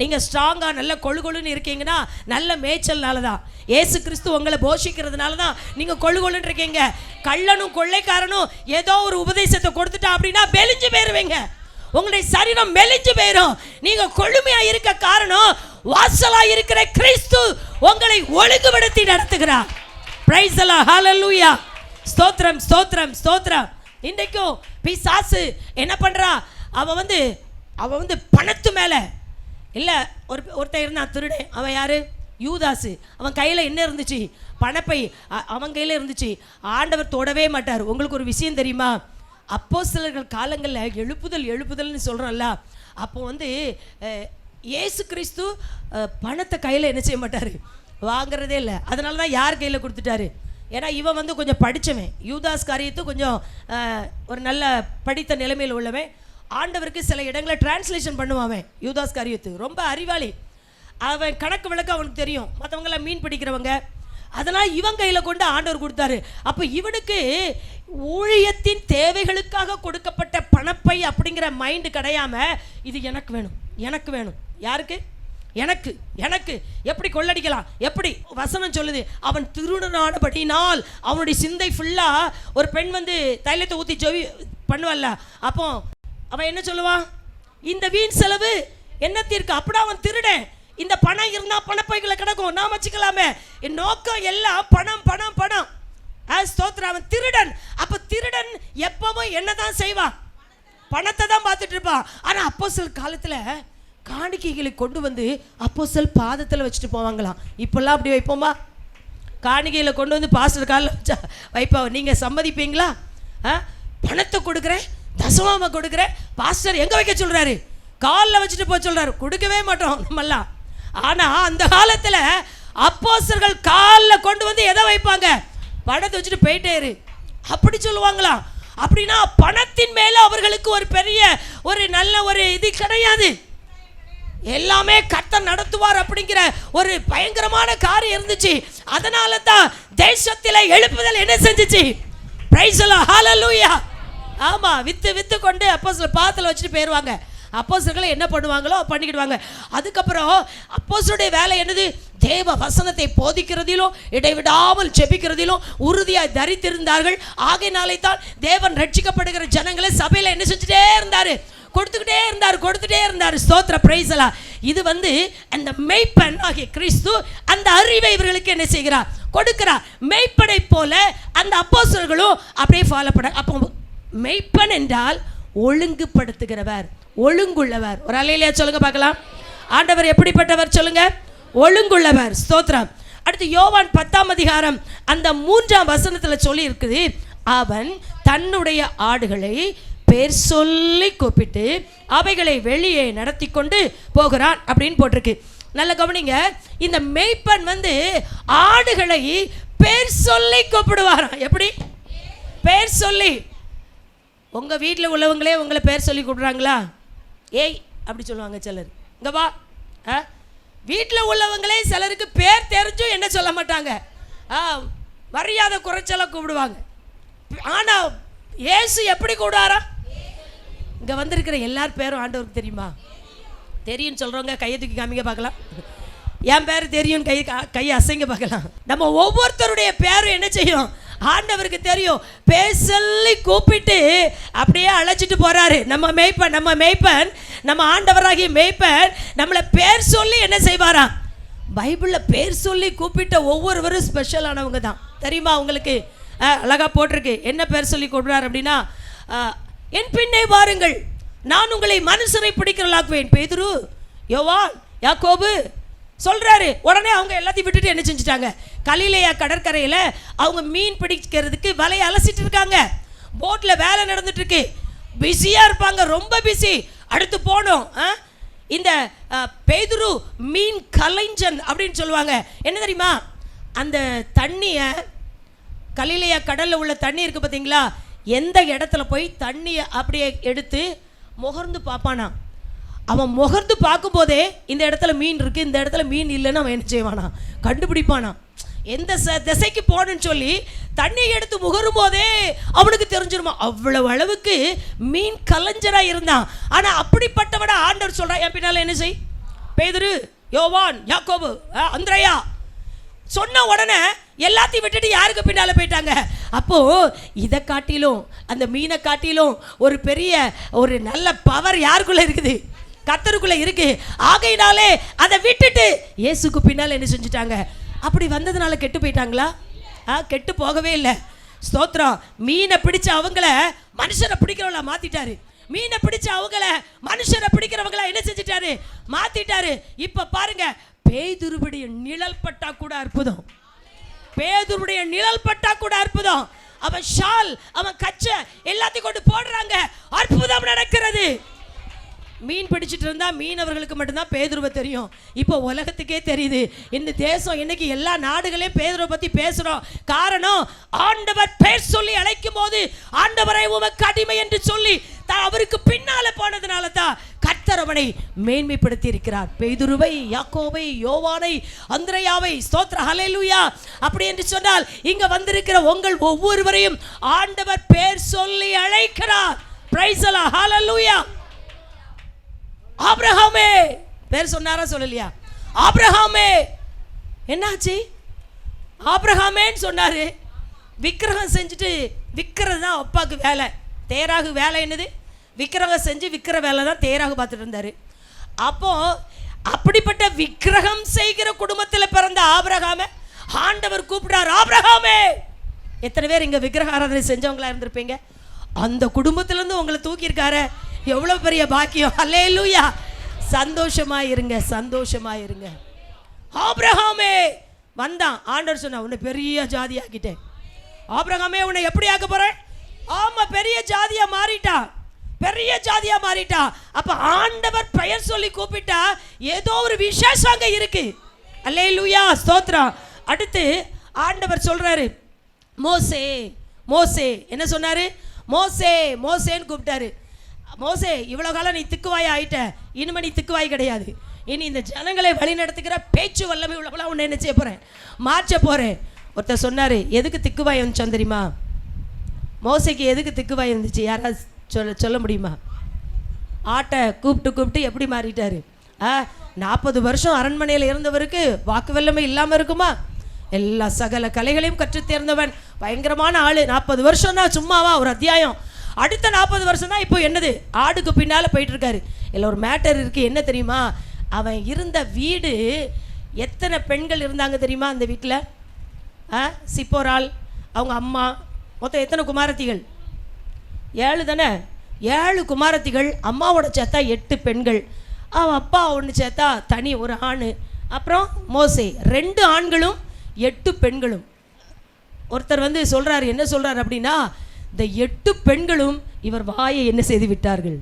நீங்கள் ஸ்ட்ராங்காக நல்ல கொழுகொழுன்னு இருக்கீங்கன்னா நல்ல மேய்ச்சல்னால தான். ஏசு கிறிஸ்து உங்களை போஷிக்கிறதுனால தான் நீங்கள் கொழுகொழுன்னு இருக்கீங்க. கள்ளனும் கொள்ளைக்காரனும் ஏதோ ஒரு உபதேசத்தை கொடுத்துட்டா அப்படின்னா மெலிஞ்சு போயிருவீங்க. உங்களுடைய சரீரம் மெலிஞ்சு போயிடும். நீங்கள் கொழுமையாக இருக்க காரணம் வாசலாக இருக்கிற கிறிஸ்து உங்களை ஒழுங்குபடுத்தி நடத்துகிறார். பிரைஸ் அல்லாஹ், ஹல்லேலூயா. ஸ்தோத்திரம், ஸ்தோத்திரம், ஸ்தோத்திரம். இன்றைக்கும் பிசாசு என்ன பண்ணுறா? அவன் பணத்து மேலே இல்லை. ஒருத்தன் இருந்தான் திருடன். அவன் யார்? யூதாசு. அவன் கையில் என்ன இருந்துச்சு? பணப்பை அவன் கையில் இருந்துச்சு. ஆண்டவர் தொடவே மாட்டார். உங்களுக்கு ஒரு விஷயம் தெரியுமா? அப்போஸ்தலர்கள் காலங்களில் எழுப்புதல்னு சொல்கிறோம்ல, அப்போ இயேசு கிறிஸ்து பணத்தை கையில் என்ன செய்ய மாட்டார்? வாங்கிறதே இல்லை. அதனால தான் யார் கையில் கொடுத்துட்டாரு? ஏன்னா இவன் கொஞ்சம் படித்தவன். யூதாஸ் காரியத்து கொஞ்சம் ஒரு நல்ல படித்த நிலைமையில் உள்ளவன். ஆண்டவருக்கு சில இடங்களை டிரான்ஸ்லேஷன் பண்ணுவான். யூதாஸ் காரியத்து ரொம்ப அறிவாளி. அவன் கணக்கு விளக்கு அவனுக்கு தெரியும். மற்றவங்களாம் மீன் பிடிக்கிறவங்க. அதனால் இவன் கையில் கொண்டு ஆண்டவர் கொடுத்தாரு. அப்போ இவனுக்கு ஊழியத்தின் தேவைகளுக்காக கொடுக்கப்பட்ட பணப்பை அப்படிங்கிற மைண்டு கிடையாமல் இது எனக்கு வேணும், எனக்கு வேணும். யாருக்கு? எனக்கு. எனக்கு எப்படி கொள்ளடிக்கலாம்? எப்படி? வசனம் சொல்லுது, அவன் திருடனானபடினால் அவனுடைய சிந்தை ஃபுல்லாக ஒரு பெண் தைலத்தை ஊற்றி ஜொவி பண்ணுவல்ல, அப்போ அவன் என்ன சொல்லுவான்? இந்த வீண் செலவு என்னத்திற்கு? அப்படின்னா அவன் திருடன். இந்த பணம் இருந்தால் பணப்பைகளை கிடக்கும், நாம் வச்சுக்கலாமே. என் நோக்கம் எல்லாம் பணம் பணம் பணம். ஸ்தோத்திரம். அவன் திருடன். அப்போ திருடன் எப்பவும் என்னதான் செய்வான்? பணத்தை தான் பார்த்துட்டு இருப்பான். ஆனால் அப்போஸ்தலர் காலத்தில் காணிக்கைகளை கொண்டு அப்போஸ்தலர் பாதத்தில் வச்சுட்டு போவாங்களாம். இப்போல்லாம் அப்படி வைப்போமா? காணிக்கையில் கொண்டு பாஸ்டர் காலில் வச்சா வைப்பா. நீங்கள் சம்மதிப்பீங்களா? பணத்தை கொடுக்குறேன், தசமாவை கொடுக்குறேன், பாஸ்டர் எங்கே வைக்க சொல்கிறாரு? காலில் வச்சுட்டு போக சொல்கிறாரு. கொடுக்கவே மாட்டோம் நம்மெல்லாம். ஆனால் அந்த காலத்தில் அப்போஸ்தலர்கள் காலில் கொண்டு எதை வைப்பாங்க? பணத்தை வச்சுட்டு போயிட்டே இரு அப்படி சொல்லுவாங்களாம். அப்படின்னா பணத்தின் மேலே அவர்களுக்கு ஒரு பெரிய ஒரு நல்ல ஒரு இது கிடையாது. எல்லாமே கர்த்தர் நடத்துவார் அப்படிங்கிற ஒரு பயங்கரமான காரியம் இருந்துச்சு. அதனால தான் தேசத்தில் எழுப்புதல் என்ன செஞ்சிச்சு? பிரைஸ் அல்லாஹ், ஹல்லேலூயா. ஆமாம், வித்து கொண்டு அப்போஸ்தலர் பாதத்தில் வச்சுட்டு போயிடுவாங்க. அப்போஸ்தலர்கள் என்ன பண்ணுவாங்களோ பண்ணிக்கிடுவாங்க. அதுக்கப்புறம் அப்போஸ்தலருடைய வேலை என்னது? தேவ வசனத்தை போதிக்கிறதிலும் இடைவிடாமல் ஜெபிக்கிறதிலும் உறுதியாய் தரித்திருந்தார்கள். ஆகையினாலே தான் தேவன் ரட்சிக்கப்படுகிற ஜனங்களை சபையில் என்ன செஞ்சுட்டே இருந்தார்? கொடுத்துட்டே இருந்தார். ஸ்தோத்திர, பிரைஸ் அல்லாஹ். இது அந்த மெய்ப்பன் ஆகிய கிறிஸ்து அந்த அறிவை இவர்களுக்கு என்ன செய்கிறார்? கொடுக்கிறார். மெய்ப்பனை போல அந்த அப்போஸ்தலர்களும் அப்படியே ஃபாலோ பண்ண. அப்போ மெய்ப்பன் என்றால் ஒழுங்குபடுத்துகிறவர், ஒழுங்குள்ளவர். ஒரு அல்லேலூயா சொல்லுங்க பார்க்கலாம். ஆண்டவர் எப்படிப்பட்டவர் சொல்லுங்க? ஒழுங்குள்ளவர். ஸ்தோத்திரம். அடுத்து யோவான் 10ஆம் அதிகாரம் அந்த 3ஆம் வசனத்தில் சொல்லி இருக்குது, அவன் தன்னுடைய ஆடுகளை பேர் சொல்லி கூப்பிட்டு அவைகளை வெளியே நடத்தி கொண்டு போகிறான் அப்படின்னு போட்டிருக்கு. நல்ல கவனிங்க. இந்த மேய்ப்பன் ஆடுகளை பேர் சொல்லி கூப்பிடுவாராம். எப்படி? பேர் சொல்லி. உங்கள் வீட்டில் உள்ளவங்களே உங்களை பேர் சொல்லி கூப்பிடுறாங்களா? ஏய் அப்படி சொல்லுவாங்க சிலர். இங்கே வா. வீட்டில் உள்ளவங்களே சிலருக்கு பேர் தெரிஞ்சும் என்ன சொல்ல மாட்டாங்க, மரியாதை குறைச்செல்லாம் கூப்பிடுவாங்க. ஆனால் இயேசு எப்படி கூப்பிடுவாரா? இங்கே வந்திருக்கிற எல்லார் பேரும் ஆண்டவருக்கு தெரியுமா? தெரியும்னு சொல்கிறவங்க கையை தூக்கி காமிங்க பார்க்கலாம். என் பேர் தெரியும், கையை அசைங்க பார்க்கலாம். நம்ம ஒவ்வொருத்தருடைய பேரும் என்ன செய்யும்? ஆண்டவருக்கு தெரியும். பேர் சொல்லி கூப்பிட்டு அப்படியே அழைச்சிட்டு போறாரு. நம்ம மேய்ப்பன் நம்ம ஆண்டவராகிய மேய்ப்பன் நம்மளை பேர் சொல்லி என்ன செய்வாராம்? பைபிளில் பேர் சொல்லி கூப்பிட்ட ஒவ்வொருவரும் ஸ்பெஷலானவங்க தான். தெரியுமா உங்களுக்கு? அழகாக போட்டிருக்கு. என்ன பேர் சொல்லி கூப்பிடுறாரு அப்படின்னா, என் பின்னே வாருங்கள், நான் உங்களை மனுஷரை பிடிக்கிறவளாக்குவேன். பேதுரு, யோவான், யாக்கோபு சொல்றாரு. உடனே அவங்க எல்லாத்தையும் விட்டுட்டு என்ன செஞ்சுட்டாங்க? கலிலேயா கடற்கரையில் அவங்க மீன் பிடிக்கிறதுக்கு வலையை அலசிட்டு இருக்காங்க. போட்டில் வேலை நடந்துட்டு இருக்கு. பிஸியாக இருப்பாங்க, ரொம்ப பிஸி. அடுத்து போனோம். இந்த பேதுரு மீன் கலைஞன் அப்படின்னு சொல்லுவாங்க. என்ன தெரியுமா? அந்த தண்ணியை, கலிலேயா கடலில் உள்ள தண்ணி இருக்குது பார்த்தீங்களா, எந்த இடத்துல போய் தண்ணியை அப்படியே எடுத்து முகர்ந்து பார்ப்பானா. அவன் முகர்ந்து பார்க்கும்போதே இந்த இடத்துல மீன் இருக்குது, இந்த இடத்துல மீன் இல்லைன்னு அவன் என்ன செய்வானா? கண்டுபிடிப்பானா. எந்த திசைக்கு போகணுன்னு சொல்லி தண்ணியை எடுத்து முகரும் போதே அவனுக்கு தெரிஞ்சிருமா. அவ்வளவு அளவுக்கு மீன் கலைஞராக இருந்தான். ஆனால் அப்படிப்பட்டவட ஆண்டவர் சொல்கிறான், என் பின்னால் என்ன செய்? பேதுரு, யோவான், யாக்கோபு, அந்திரேயா சொன்ன உடனே எல்லாத்தையும் விட்டுட்டு யாருக்கு பின்னால் போயிட்டாங்க? அப்போது இதை காட்டிலும், அந்த மீனை காட்டிலும் ஒரு பெரிய ஒரு நல்ல பவர் யாருக்குள்ளே இருக்குது? கர்த்தருக்குள்ளே இருக்கு. ஆகையினாலே அதை விட்டுட்டு இயேசுக்கு பின்னால் என்ன செஞ்சுட்டாங்க? அப்படி வந்ததுனால கெட்டு போயிட்டாங்களா? கெட்டு போகவே இல்லை. ஸ்தோத்திரம். மீனை பிடிச்ச அவங்கள மனுஷரை பிடிக்கிறவங்கள மாற்றிட்டாரு. மீனை பிடிச்ச அவங்கள மனுஷரை பிடிக்கிறவங்கள என்ன செஞ்சிட்டாரு? மாற்றிட்டாரு. இப்போ பாருங்க, பேதுருவுடைய நிழல் பட்டா கூட அற்புதம். பேதுருவுடைய நிழல் பட்டா கூட அற்புதம். அவன் ஷால், அவன் கச்ச எல்லாத்தையும் கொண்டு போடுறாங்க. அற்புதம் நடக்கிறது. மீன் பிடிச்சிட்டு இருந்தா மீனவர்களுக்கு மட்டும்தான் பேதுருவை தெரியும். இப்போ உலகத்துக்கே தெரியுது. இந்த தேசம் இன்னைக்கு எல்லா நாடுகளையும் பேதுருவை பற்றி பேசுகிறோம். காரணம், ஆண்டவர் பேர் சொல்லி அழைக்கும் போது ஆண்டவரை உமக்கு அடிமை என்று சொல்லி அவருக்கு பின்னால போனதுனால தான் கர்த்தர் அவனை மேன்மைப்படுத்தி இருக்கிறார். பேதுருவை, யாக்கோபை, யோவானை, அந்திரேயாவை, ஸ்தோத்திர, ஹல்லேலூயா. அப்படி என்று சொன்னால் இங்க வந்திருக்கிற உங்கள் ஒவ்வொருவரையும் ஆண்டவர் பேர் சொல்லி அழைக்கிறார். பிரைஸ் தி லார்ட், ஹல்லேலூயா. ஆபிரகாமே பேர் சொன்னாரா சொல்லலையா? ஆபிரகாமே என்னாச்சு? ஆபிரகாமேன்னு சொன்னாரு. விக்கிரகம் செஞ்சுட்டு விற்கிறது தான் அப்பாவுக்கு வேலை. தேராகு வேலை என்னது? விக்கிரகம் செஞ்சு விற்கிற வேலை தான் தேராகு பார்த்துட்டு இருந்தாரு. அப்போ அப்படிப்பட்ட விக்கிரகம் செய்கிற குடும்பத்தில் பிறந்த ஆபிரகாமே ஆண்டவர் கூப்பிட்டார். ஆபிரகாமே. எத்தனை பேர் இங்கே விக்கிரக ஆராதனை செஞ்சவங்களா இருந்திருப்பீங்க? அந்த குடும்பத்திலேருந்து உங்களை தூக்கியிருக்காரு. எவ்வளோ பெரிய பாக்கியம். அல்லேலூயா. சந்தோஷமா இருங்க, சந்தோஷமா இருங்க. ஆபிரகாமே வந்தான். ஆண்டவர் சொன்னா, உன்னை பெரிய ஜாதி ஆக்கிட்டேன். ஆபிரகாமே, உன்னை எப்படி ஆக்க போறேன்? ஆமா, பெரிய ஜாதியா மாறிட்டா, பெரிய ஜாதியா மாறிட்டா. அப்ப ஆண்டவர் பெயர் சொல்லி கூப்பிட்டா ஏதோ ஒரு விசேஷம் அங்க இருக்கு. அல்லேலூயா, ஸ்தோத்திரம். அடுத்து ஆண்டவர் சொல்றாரு, மோசே மோசே. என்ன சொன்னாரு? மோசே மோசேன்னு கூப்பிட்டாரு. மோசே, இவ்வளோ காலம் நீ திக்குவாய் ஆயிட்ட, இனிமே நீ திக்குவாய் கிடையாது. இனி இந்த ஜனங்களை வழி நடத்துகிற பேச்சு வல்லமை உள்ளவளா உன்னை என்ன செய்ய போகிறேன்? மாற்ற போகிறேன். ஒருத்தர் சொன்னார், எதுக்கு திக்குவாய் வந்துச்சான் தெரியுமா? மோசைக்கு எதுக்கு திக்குவாய் இருந்துச்சு? யாராவது சொல்ல முடியுமா? ஆட்டை கூப்பிட்டு எப்படி மாறிட்டார்? 40 வருஷம் அரண்மனையில் இருந்தவருக்கு வாக்கு வல்லமை இல்லாமல் இருக்குமா? எல்லா சகல கலைகளையும் கற்று தேர்ந்தவன், பயங்கரமான ஆள். 40 வருஷம் தான் சும்மாவா? ஒரு அத்தியாயம். அடுத்த 40 வருஷம் தான் இப்போ என்னது? ஆடுக்கு பின்னால் போயிட்டு இருக்காரு. இல்லை, ஒரு மேட்டர் இருக்குது. என்ன தெரியுமா? அவன் இருந்த வீடு, எத்தனை பெண்கள் இருந்தாங்க தெரியுமா அந்த வீட்டில்? சிப்போரால், அவங்க அம்மா, மொத்தம் எத்தனை குமாரத்திகள்? 7 தானே? 7 குமாரத்திகள். அம்மாவோட சேர்த்தா 8 பெண்கள். அவன் அப்பா ஒன்று சேர்த்தா தனி ஒரு ஆண். அப்புறம் மோசே, 2 ஆண்களும் 8 பெண்களும். ஒருத்தர் வந்து சொல்கிறாரு, என்ன சொல்கிறார் அப்படின்னா, இந்த 8 பெண்களும் இவர் வாயை என்ன செய்து விட்டார்கள்.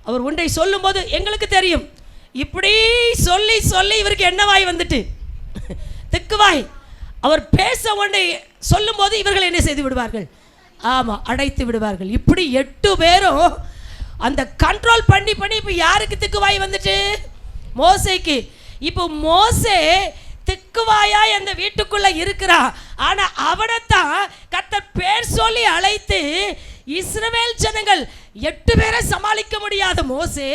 அவர் ஒன்றை சொல்லும்போது எங்களுக்கு தெரியும், இப்படி சொல்லி சொல்லி இவருக்கு என்ன வாய் வந்துட்டு? திக்குவாய். அவர் பேச ஒன்றை சொல்லும் போது இவர்கள் என்ன செய்து விடுவார்கள்? ஆமாம், அடைத்து விடுவார்கள். இப்படி 8 பேரும் அந்த கண்ட்ரோல் பண்ணி பண்ணி இப்போ யாருக்கு திக்குவாய் வந்துட்டு? மோசேக்கு. இப்போ மோசே திக்குவாயா அந்த வீட்டுக்குள்ள இருக்கிறா. ஆனா அவனைத்தான் கர்த்தர் பேர் சொல்லி அழைத்து இஸ்ரவேல் ஜனங்கள் 8 பேரை சமாளிக்க முடியாத மோசே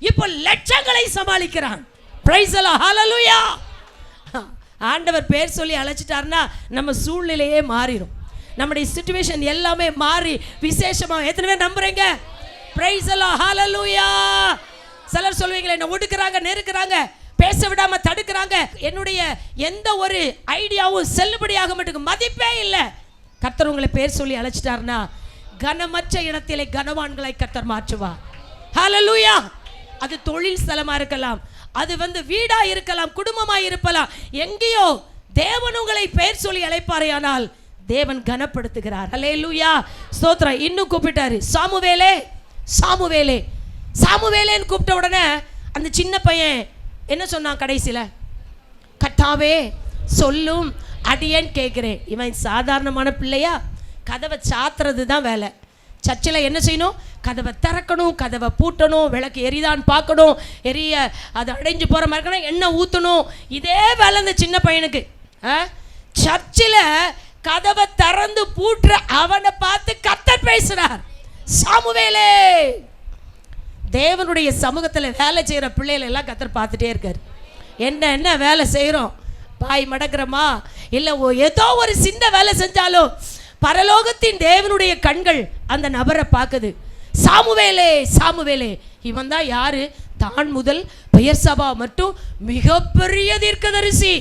இப்போ லட்சங்களை சமாளிக்கிறான். பிரைஸ் தி லார்ட், ஹalleluya. ஆண்டவர் பேர் சொல்லி அழைச்சிட்டாருன்னா நம்ம சூழ்நிலையே மாறிடும், நம்முடைய சிச்சுவேஷன் எல்லாமே மாறி விசேஷமா. எத்தனை பேர் நம்புறீங்க? பிரைஸ் தி லார்ட், ஹalleluya. சிலர் சொல்வீங்களே, என்ன ஒடுக்குறாங்க, நெருக்குறாங்க, பேச விடாம தடுக்கிறாங்க, என்னுடைய எந்த ஒரு ஐடியாவும் செல்லுபடியாக மாட்டேங்குது, மதிப்பே இல்லை. கர்த்தர் உங்களை பேர் சொல்லி அழைச்சிட்டாருன்னா கனமற்ற இடத்திலே கனவான்களை கர்த்தர் மாற்றுவார். ஹalleluya. அது தொழில் ஸ்தலமா இருக்கலாம், அது வீடா இருக்கலாம், குடும்பமா இருக்கலாம், எங்கேயோ தேவன் உங்களை பெயர் சொல்லி அழைப்பாரேயானால் தேவன் கனப்படுத்துகிறார். ஹல்லேலூயா, ஸ்தோத்திரம். இன்னும் கூப்பிட்டாரு, சாமுவேலே சாமுவேலே சாமுவேலேன்னு கூப்பிட்ட உடனே அந்த சின்ன பையன் என்ன சொன்னான் கடைசியில்? கர்த்தாவே சொல்லும், அடியேன் கேட்குறேன். இவன் சாதாரணமான பிள்ளையா? கதவை சாத்துறது தான் வேலை. சர்ச்சில் என்ன செய்யணும்? கதவை திறக்கணும், கதவை பூட்டணும், விளக்கு எரிதான் பார்க்கணும், எரிய அது அடைஞ்சு போகிற மாதிரி இருக்கணும், எண்ணெய் ஊற்றணும். இதே வேலை இந்த சின்ன பையனுக்கு. சர்ச்சில் கதவை திறந்து பூட்டுற அவனை பார்த்து கர்த்தர் பேசுகிறார், சாமுவேலே. தேவனுடைய சமூகத்தில் வேலை செய்கிற பிள்ளைகள் எல்லாம் கர்த்தர் பார்த்துட்டே இருக்கார். என்ன வேலை செய்கிறோம்? பாய் மடக்கிறோமா? இல்லை ஏதோ ஒரு சின்ன வேலை செஞ்சாலும் பரலோகத்தின் தேவனுடைய கண்கள் அந்த நபரை பார்க்குது. சாமுவேலே சாமுவேலே. இவன் தான் யாரு? தான் முதல் பெயர் சபா மட்டும் மிகப்பெரிய தீர்க்கதரிசி.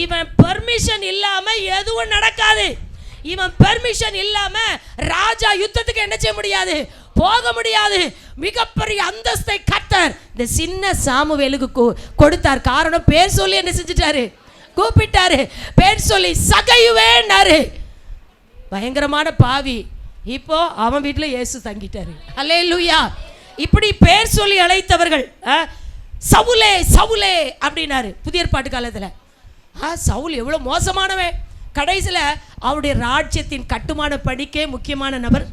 இவன் பெர்மிஷன் இல்லாம எதுவும் நடக்காது. இவன் பெர்மிஷன் இல்லாம ராஜா யுத்தத்துக்கு என்ன செய்ய முடியாது, போக முடியாது. மிகப்பெரிய அந்தஸ்தை கர்த்தர் இந்த சின்ன சாமுவேலுக்கு கொடுத்தார். காரணம், பேர் சொல்லி என்ன செஞ்சிட்டாரு? கூப்பிட்டாரு. பேர் சொல்லி சகையுவேன்னாரு. பயங்கரமான பாவி, இப்போ அவன் வீட்டில் இயேசு தங்கிட்டாரு. அல்லேலூயா. இப்படி பேர் சொல்லி அழைத்தவர்கள் சவுலே சவுலே அப்படின்னாரு புதிய ஏற்பாட்டு காலத்தில். சவுல் எவ்வளோ மோசமானவன். கடைசியில் அவருடைய ராஜ்யத்தின் கட்டுமான பணிக்கே முக்கியமான நபர்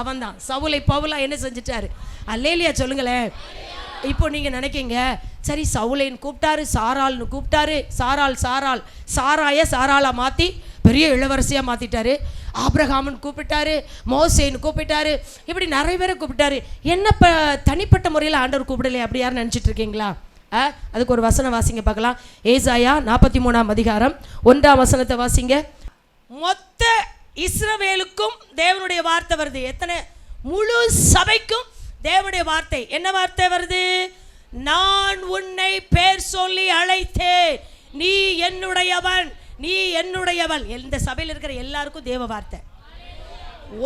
அவன் தான். சவுலை பவுலா என்ன செஞ்சிட்டாரு? அல்லேலூயா சொல்லுங்களேன். இப்போ நீங்கள் நினைக்கிங்க, சரி சவுலைன்னு கூப்பிட்டாரு, சாராள்னு கூப்பிட்டாரு, சாராய சாராளா மாற்றி பெரிய இளவரசியாக மாற்றிட்டாரு. ஆபிரகாமன் கூப்பிட்டாரு, மோசேன்னு கூப்பிட்டாரு, இப்படி நிறைய பேரை கூப்பிட்டாரு. என்ன தனிப்பட்ட முறையில் ஆண்டவர் கூப்பிடலை அப்படி யாரும் நினச்சிட்டு இருக்கீங்களா? அதுக்கு ஒரு வசனம் வாசிங்க பார்க்கலாம். ஏசாயா 43ஆம் அதிகாரம் 1ஆம் வசனத்தை வாசிங்க. மொத்த இஸ்ரவேலுக்கும் தேவனுடைய வார்த்தை வருது. எத்தனை? முழு சபைக்கும் தேவனுடைய வார்த்தை. என்ன வார்த்தை வருது? நான் உன்னை பேர் சொல்லி அழைத்தேன், நீ என்னுடையவன், நீ என்னுடையவள். இந்த சபையில் இருக்கிற எல்லாருக்கும் தேவ வார்த்தை.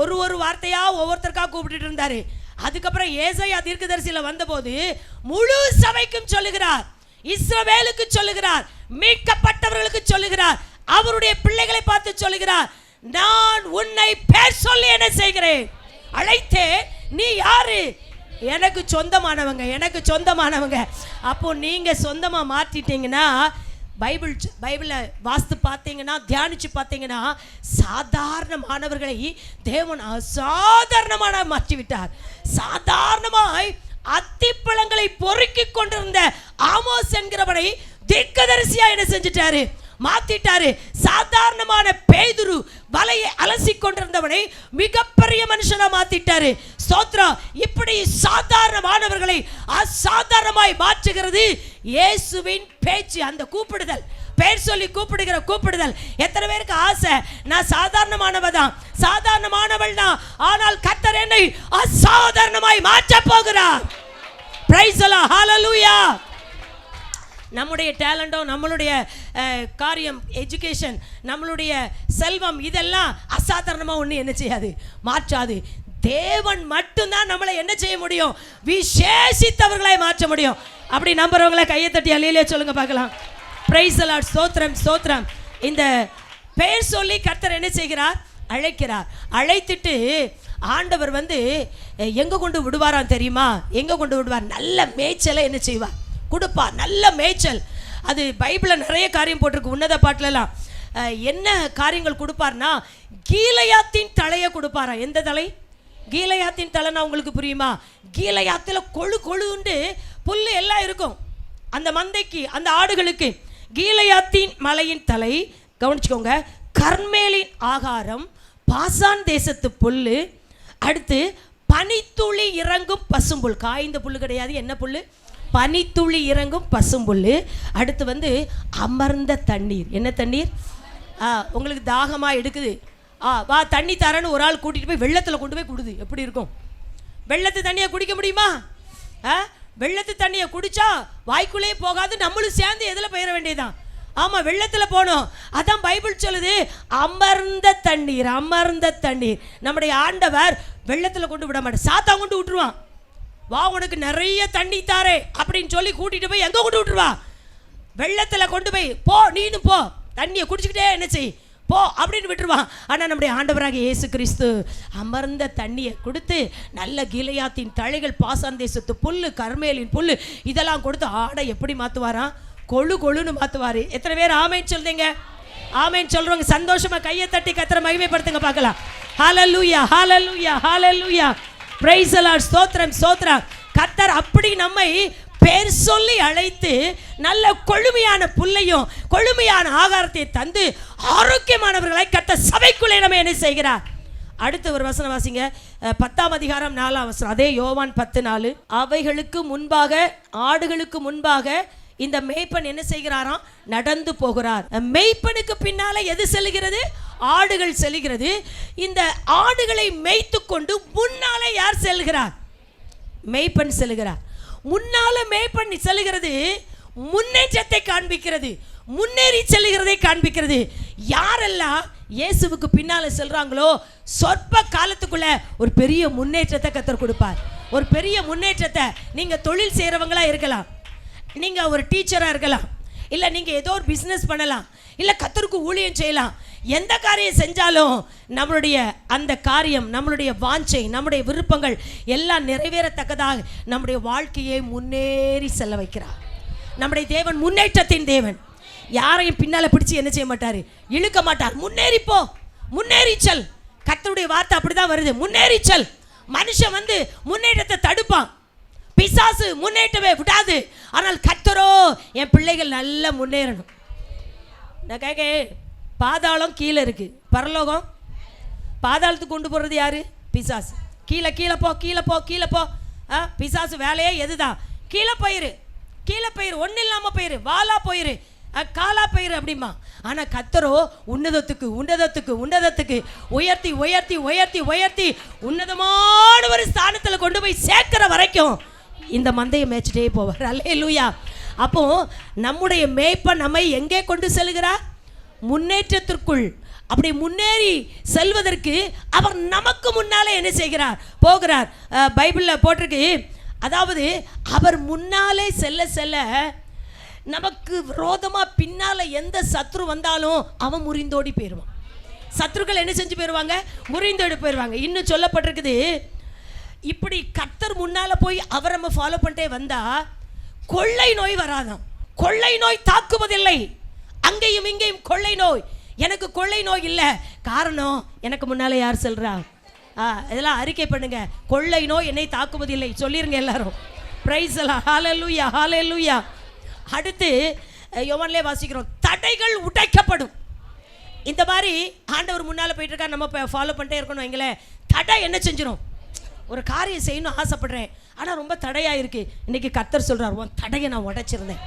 ஒரு வார்த்தையா ஒவ்வொருத்தருக்கா கூப்பிட்டு இருந்தாரு. அதுக்கப்புறம் ஏசாயா தீர்க்கதரிசியில வந்தபோது முழு சபைக்கும் சொல்லுகிறார், இஸ்ரவேலுக்கு சொல்லுகிறார், மீட்கப்பட்டவர்களுக்கு சொல்லுகிறார், அவருடைய பிள்ளைகளை பார்த்து சொல்லுகிறார், நான் உன்னை பேர் சொல்லி என்ன செய்கிறேன்? அழைத்தேன். நீ யாரு? எனக்கு சொந்தமானவங்க, எனக்கு சொந்தமானவங்க. அப்போ நீங்க சொந்தமா மாற்றிட்டீங்கன்னா, பைபிளில் வாஸ்து பார்த்தீங்கன்னா, தியானிச்சு பார்த்தீங்கன்னா, சாதாரணமானவர்களை தேவன் அசாதாரணமான மாற்றிவிட்டார். சாதாரணமாய் அத்திப்பழங்களை பொறுக்கி கொண்டிருந்த ஆமோஸ் என்கிறவனை தீர்க்கதரிசியா என்ன செஞ்சிட்டாரு? மாத்திட்டாரு. சாதாரணமான பேதுரு வலையை அலசி கொண்டிருந்தவனை மிகப்பெரிய மனுஷனா மாத்திட்டாரு. ஸ்தோத்திரம். இப்படி சாதாரணமானவர்களை அசாதாரணமாய் மாற்றுகிறது இயேசுவின் பேச்சு. அந்த கூப்பிடுதல், பேர் சொல்லி கூப்பிடுகிற கூப்பிடுதல். எத்தனை பேருக்கு ஆசை, நான் சாதாரணமானவள் தான், சாதாரணமானவள் தான், ஆனால் கர்த்தர் என்னை அசாதாரணமாய் மாற்ற போகிறார். பிரைஸ் தி லார்ட், ஹalleluya. நம்முடைய டேலண்டோ, நம்மளுடைய காரியம், எஜுகேஷன், நம்மளுடைய செல்வம், இதெல்லாம் அசாதாரணமாக ஒன்று என்ன செய்யாது, மாற்றாது. தேவன் மட்டும்தான் நம்மளை என்ன செய்ய முடியும்? விசேஷித்தவர்களை மாற்ற முடியும். அப்படி நம்புறவங்களை கையை தட்டி அல்லேலூயா சொல்லுங்க பார்க்கலாம். பிரைஸ் தி லார்ட், ஸ்தோத்திரம் ஸ்தோத்திரம். இந்த பெயர் சொல்லி கர்த்தர் என்ன செய்கிறார்? அழைக்கிறார். அழைத்துட்டு ஆண்டவர் எங்கே கொண்டு விடுவாராம் தெரியுமா? எங்கே கொண்டு விடுவார்? நல்ல மேய்ச்சலை என்ன செய்வார்? கொடுப்பார். நல்ல மேய்ச்சல். அது பைபிளில் நிறைய காரியம் போட்டிருக்கு. உன்னத பாட்டிலலாம் என்ன காரியங்கள் கொடுப்பார்னா, கீலேயாத்தின் தலையை கொடுப்பாரா. எந்த தலை? கீலேயாத்தின் தலைன்னா உங்களுக்கு புரியுமா? கீலேயாத்தில் கொழுண்டு புல் எல்லாம் இருக்கும் அந்த மந்தைக்கு, அந்த ஆடுகளுக்கு. கீலேயாத்தின் மலையின் தலை, கவனிச்சுக்கோங்க, கர்மேலின் ஆகாரம், பாசான் தேசத்து புல், அடுத்து பனித்துளி இறங்கும் பசும்புல். காய்ந்த புல் கிடையாது, என்ன புல்? பனித்துளி இறங்கும் பசும்புல். அடுத்து அமர்ந்த தண்ணீர். என்ன தண்ணீர்? உங்களுக்கு தாகமாக எடுக்குது, வா தண்ணி தரேன்னு ஒரு ஆள் கூட்டிகிட்டு போய் வெள்ளத்தில் கொண்டு போய் கொடுது. எப்படி இருக்கும்? வெள்ளத்து தண்ணியை குடிக்க முடியுமா? வெள்ளத்து தண்ணியை குடித்தா வாய்க்குள்ளே போகாது, நம்மளும் சேர்ந்து எதில் போயிட வேண்டியதான். ஆமாம், வெள்ளத்தில் போனோம். அதான் பைபிள் சொல்லுது, அமர்ந்த தண்ணீர். அமர்ந்த தண்ணீர். நம்முடைய ஆண்டவர் வெள்ளத்தில் கொண்டு விட மாட்டார், சாத்தா கொண்டு விட்டுருவான். வா உனக்கு நிறைய தண்ணி தாரே அப்படின்னு சொல்லி கூட்டிகிட்டு போய் எங்கே கொண்டு விட்டுருவா? வெள்ளத்தில் கொண்டு போய் போ, நீனு போ, தண்ணியை குடிச்சுக்கிட்டே என்ன செய், போ அப்படின்னு விட்டுருவான். ஆனால் நம்முடைய ஆண்டவராக இயேசு கிறிஸ்து அமர்ந்த தண்ணியை கொடுத்து நல்ல கிலையாத்தின் தழைகள், பாசான் தேசத்து புல், கர்மேலின் புல் இதெல்லாம் கொடுத்து ஆடை எப்படி மாற்றுவாராம்? கொழு கொழுன்னு மாற்றுவார். எத்தனை பேர் ஆமேன்னு சொல்றீங்க? ஆமேன்னு சொல்கிறவங்க சந்தோஷமாக கையை தட்டி கர்த்தரை மகிமைப்படுத்துங்க பார்க்கலாம். ஹல்லேலூயா, ஹல்லேலூயா, ஹல்லேலூயா. Praise the lord. ஸ்தோத்திரம், ஸ்தோத்திரம். கர்த்தர் அப்படி நம்மை பேர் சொல்லி அழைத்து நல்ல கொழுமையான புல்லையும் கொழுமையான ஆகாரத்தை தந்து ஆரோக்கியமானவர்களை கர்த்தர் சபைக்குள்ளே நம்ம என்ன செய்கிறார்? அடுத்து ஒரு வசனம் வாசிங்க, 10ஆம் அதிகாரம் 4ஆம் வசனம். அதே யோவான் 10:4. அவைகளுக்கு முன்பாக, ஆடுகளுக்கு முன்பாக இந்த மேய்ப்பன் என்ன செய்கிறாராம்? நடந்து போகிறார். மேய்ப்பனுக்கு பின்னால எது செல்கிறது? ஆடுகள் செல்கிறது. இந்த ஆடுகளை மேய்த்து கொண்டு முன்னாலே யார் செல்கிறார்? மேய்ப்பன் செல்கிறார். முன்னால மேய்ப்பன் செல்கிறது முன்னேற்றத்தை காண்பிக்கிறது, முன்னேறி செல்கிறதை காண்பிக்கிறது. யாரெல்லாம் இயேசுவுக்கு பின்னால செல்றாங்களோ சொற்ப காலத்துக்குள்ள ஒரு பெரிய முன்னேற்றத்தை கர்த்தர் கொடுப்பார். ஒரு பெரிய முன்னேற்றத்தை. நீங்க தொழில் செய்யறவங்களா இருக்கலாம், நீங்க ஒரு டீச்சரா இருக்கலாம், இல்ல நீங்க ஏதோ ஒரு பிசினஸ் பண்ணலாம், இல்ல கர்த்தருக்கு ஊழியம் செய்யலாம். எந்த காரியம் செஞ்சாலும் நம்மளுடைய அந்த காரியம், நம்மளுடைய வாஞ்சை, நம்முடைய விருப்பங்கள் எல்லாம் நிறைவேறத்தக்கதாக நம்முடைய வாழ்க்கையை முன்னேறி செல்ல வைக்கிறார். நம்முடைய தேவன் முன்னேற்றத்தின் தேவன். யாரையும் பின்னால பிடிச்சு என்ன செய்ய மாட்டாரு? இழுக்க மாட்டார். முன்னேறிப்போ, முன்னேறிச்சல். கர்த்தருடைய வார்த்தை அப்படிதான் வருது, முன்னேறிச்சல். மனுஷன் முன்னேற்றத்தை தடுப்பான், பிசாசு முன்னேற்றமே விடாது. ஆனால் கர்த்தரோ என் பிள்ளைகள் நல்லா முன்னேறணும். நான் கேட்க, பாதாளம் கீழே இருக்கு, பரலோகம் பாதாளத்துக்கு கொண்டு போறது யாரு? பிசாசு. கீழே கீழே போ, கீழே போ, கீழே போ. பிசாசு வேலையே எதுதான்? கீழே போயிரு, கீழே போயிரு, ஒன்றும் இல்லாமல் போயிரு, வாலா போயிரு, காலா போயிரு அப்படிமா. ஆனால் கர்த்தரோ உன்னதத்துக்கு உன்னதத்துக்கு உன்னதத்துக்கு உயர்த்தி உயர்த்தி உயர்த்தி உயர்த்தி உன்னதமான ஒரு ஸ்தானத்தில் கொண்டு போய் சேர்க்கிற வரைக்கும் இந்த மந்தையை மேய்ச்சிட்டே போவார். அல்லேலூயா. அப்போ நம்முடைய மேய்ப்பன் நம்மை எங்கே கொண்டு செல்கிறார்? முன்னேற்றத்திற்குள். அப்படி முன்னேறி செல்வதற்கு அவர் நமக்கு முன்னாலே என்ன செய்கிறார்? போகிறார். பைபிளில் போட்டிருக்கு, அதாவது அவர் முன்னாலே செல்ல செல்ல நமக்கு விரோதமாக பின்னால் எந்த சத்ரு வந்தாலும் அவன் முறிந்தோடி போயிடுவான். சத்ருக்கள் என்ன செஞ்சு போயிடுவாங்க? முறிந்தோடி போயிடுவாங்க. இன்னும் சொல்லப்பட்டிருக்குது, இப்படி கர்த்தர் முன்னால் போய் அவரை நம்ம ஃபாலோ பண்ணிட்டே வந்தால் கொள்ளை நோய் வராதான். கொள்ளை நோய் தாக்குவதில்லை. அங்கேயும் இங்கேயும் கொள்ளை நோய். எனக்கு கொள்ளை நோய் இல்லை. காரணம், எனக்கு முன்னாலே யார் செல்றா? இதெல்லாம் அறிக்கை பண்ணுங்க. கொள்ளை நோய் என்னை தாக்குவதில்லை சொல்லிருங்க எல்லாரும். Praise the lord. ஹல்லேலூயா, ஹல்லேலூயா. அடுத்து யோவான்லே வாசிக்கிறோம், தடைகள் உடைக்கப்படும். இந்த மாதிரி ஆண்டவர் முன்னால் போயிட்டு இருக்கா, நம்ம ஃபாலோ பண்ணிட்டே இருக்கணும். எங்களை தடை என்ன செஞ்சிடும்? ஒரு காரியம் செய்யணும் ஆசைப்படுறேன், ஆனால் ரொம்ப தடையாக இருக்குது. இன்றைக்கி கர்த்தர் சொல்கிறார், உன் தடையை நான் உடைச்சிருந்தேன்.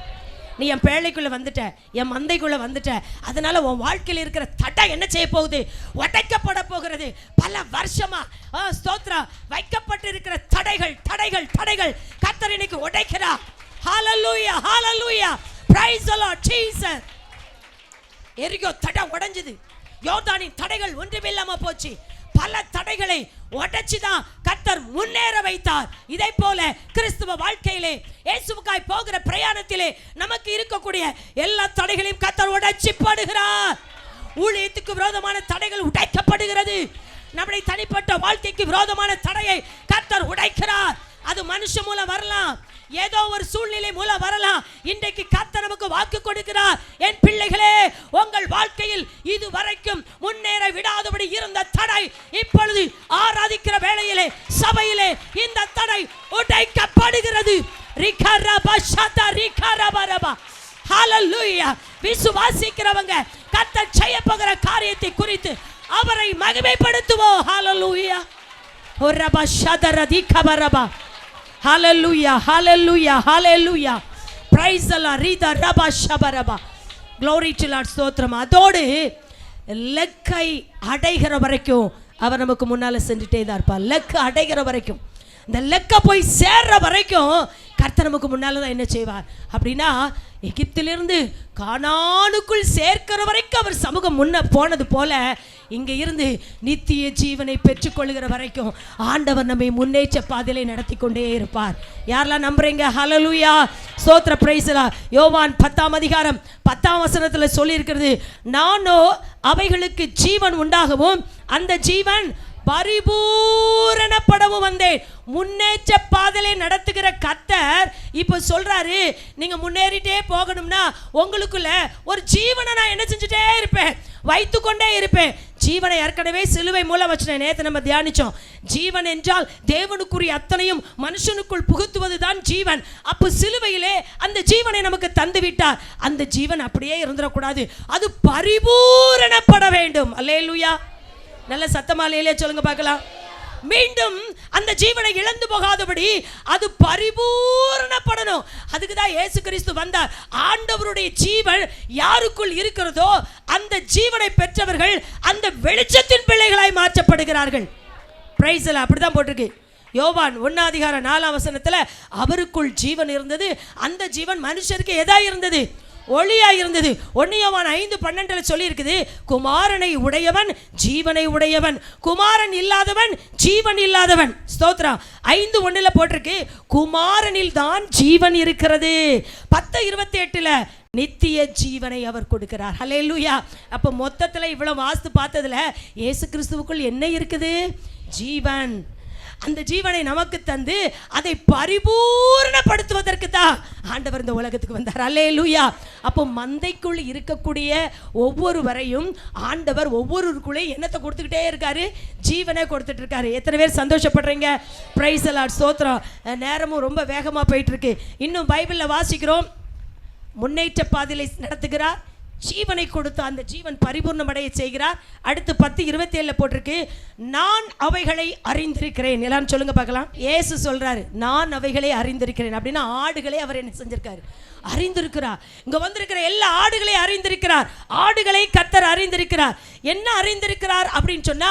நீ என் பேழைக்குள்ளே வந்துட்ட, என் மந்தைக்குள்ளே வந்துட்ட. அதனால் உன் வாழ்க்கையில் இருக்கிற தடை என்ன செய்ய போகுது? உடைக்கப்பட போகிறது. பல வருஷமாக ஸ்தோத்ரா வைக்கப்பட்டு இருக்கிற தடைகள் தடைகள் தடைகள் கர்த்தர் இன்னைக்கு உடைக்கிறார். ஹல்லேலூயா, ஹல்லேலூயா. Praise the lord Jesus. எரிகோ தடை உடைஞ்சது. யோர்தானின் தடைகள் ஒன்றுமில்லாம போச்சு. பல தடைகளை உடைச்சுதான் கர்த்தர் முன்னேற வைத்தார். இதை போல கிறிஸ்துவ வாழ்க்கையிலே இயேசுவுக்காய் போகிற பிரயாணத்திலே நமக்கு இருக்கக்கூடிய எல்லா தடைகளையும் கர்த்தர் உடைச்சு போடுகிறார். ஊழியத்துக்கு விரோதமான தடைகள் உடைக்கப்படுகிறது. நம்முடைய தனிப்பட்ட வாழ்க்கைக்கு விரோதமான தடையை கர்த்தர் உடைக்கிறார். அது மனுஷன் மூலம் வரலாம், ஏதோ ஒரு சூழ்நிலை மூலம் வரலாம். இன்றைக்கு கர்த்தர் நமக்கு வாக்கு கொடுக்கிறார், என் பிள்ளைகளே, உங்கள் வாழ்க்கையில் இதுவரைக்கும் முன்னேற விடாதபடி இருந்த தடை இப்பொழுது ஆராதிக்கிற வேளையிலே சபையிலே இந்த தடை உடைக்கப்படுகிறது. ஹல்லேலூயா. விசுவாசிக்கிறவங்க கர்த்தர் செய்ய போகிற காரியத்தை குறித்து அவரை மகிமைப்படுத்துவோம். ஹல்லேலூயா. ஓ ரபா ஷதரதி கபரபா. ஹalleluya ஹalleluya ஹalleluya. praise the lord. Rita Rafah ஷபரபா. glory to lord. ஸ்தோத்திரம். அதோடு லக்கை அடைகிற வரைக்கும் அவர் நமக்கு முன்னால செஞ்சுட்டே தான் இருப்பார். லக்கு அடைகிற வரைக்கும், இந்த லக்க போய் சேர்ற வரைக்கும் கர்த்தர் நமக்கு முன்னால தான் என்ன செய்வார் அப்படின்னா, எகிப்திலிருந்து கானானுக்குள் சேர்க்கிற வரைக்கும் அவர் சமூகம் முன்ன போனது போல இங்கே இருந்து நித்திய ஜீவனை பெற்றுக்கொள்கிற வரைக்கும் ஆண்டவர் நம்மை முன்னேற்ற பாதையிலே நடத்தி கொண்டே இருப்பார். யாரெல்லாம் நம்புறீங்க? ஹalleluya ஸ்தோத்திர பிரைஸ்லா. யோவான் 10ஆம் அதிகாரம் 10ஆம் வசனத்தில் சொல்லியிருக்கிறது, நானோ அவைகளுக்கு ஜீவன் உண்டாகவும் அந்த ஜீவன் பரிபூரணப்படவும் வந்தேன். முன்னேற்ற பாதையிலே நடத்துகிற கர்த்தர் இப்போ சொல்றாரு, நீங்க முன்னேறிட்டே போகணும்னா உங்களுக்குள்ள ஒரு ஜீவனை நான் என்ன செஞ்சுட்டே இருப்பேன், வைத்து கொண்டே இருப்பேன். ஜீவனை ஏற்கனவே சிலுவை மூலம் வச்சுட்டேன். நேற்று நம்ம தியானிச்சோம், ஜீவன் என்றால் தேவனுக்குரிய அத்தனையும் மனுஷனுக்குள் புகுத்துவது தான் ஜீவன். அப்போ சிலுவையிலே அந்த ஜீவனை நமக்கு தந்து விட்டார். அந்த ஜீவன் அப்படியே இருந்துடக்கூடாது, அது பரிபூரணப்பட வேண்டும். அல்லேலூயா. நல்ல சத்தமாலையிலே சொல்லுங்க பார்க்கலாம். மீண்டும் அந்த ஜீவனை இழந்து போகாதபடி அது பரிபூரணப்படணும். அதுக்கு தான் இயேசு கிறிஸ்து வந்தார். ஆண்டவருடைய ஜீவன் யாருக்குள் இருக்கிறதோ அந்த ஜீவனை பெற்றவர்கள் அந்த வெளிச்சத்தின் பிள்ளைகளாய் மாற்றப்படுகிறார்கள். பிரைஸ் எல்லாம் அப்படிதான் போட்டிருக்கு. யோவான் 1ஆம் அதிகாரம் 4ஆம் வசனத்தில் அவருக்குள் ஜீவன் இருந்தது, அந்த ஜீவன் மனுஷருக்கு எதா இருந்தது, ஒளியா இருந்தது. 1 யோவான் 5:12 சொல்லி இருக்குது, குமாரனை உடையவன் ஜீவனை உடையவன், குமாரன் இல்லாதவன் ஜீவன் இல்லாதவன். ஸ்தோத்திரம். 5:1 போட்டிருக்கு, குமாரனில் தான் ஜீவன் இருக்கிறது. 10:28 நித்திய ஜீவனை அவர் கொடுக்கிறார். ஹல்லேலூயா. அப்போ மொத்தத்தில் இவ்வளவு வாஸ்து பார்த்ததுல இயேசு கிறிஸ்துவுக்குள் என்ன இருக்குது? ஜீவன். அந்த ஜீவனை நமக்கு தந்து அதை பரிபூரணப்படுத்துவதற்கு தான் ஆண்டவர் இந்த உலகத்துக்கு வந்தார். அல்லேலூயா. அப்போ மந்தைக்குள் இருக்கக்கூடிய ஒவ்வொருவரையும் ஆண்டவர் ஒவ்வொருவருக்குள்ளே என்னத்தை கொடுத்துக்கிட்டே இருக்காரு? ஜீவனை கொடுத்துட்டு இருக்காரு. எத்தனை பேர் சந்தோஷப்படுறீங்க? Price the lord. ஸ்தோத்திரம். நேரமும் ரொம்ப வேகமாக போயிட்டு இருக்கு. இன்னும் பைபிளில் வாசிக்கிறோம், முன்னேற்ற பாதையிலே நடத்துகிறார், ஜீவனை கொடுத்து அந்த ஜீவன் பரிபூர்ணமடைய செய்கிறார். அடுத்து 10:27 போட்டிருக்கு, நான் அவைகளை அறிந்திருக்கிறேன். எல்லாரும் சொல்லுங்க பார்க்கலாம். இயேசு சொல்றாரு, நான் அவைகளை அறிந்திருக்கிறேன். அப்படின்னா ஆடுகளை அவர் என்ன செஞ்சிருக்காரு? அறிந்திருக்கிறார். இங்க வந்திருக்கிற எல்லா ஆடுகளையும் அறிந்திருக்கிறார். ஆடுகளை கர்த்தர் அறிந்திருக்கிறார். என்ன அறிந்திருக்கிறார் அப்படின்னு சொன்னா,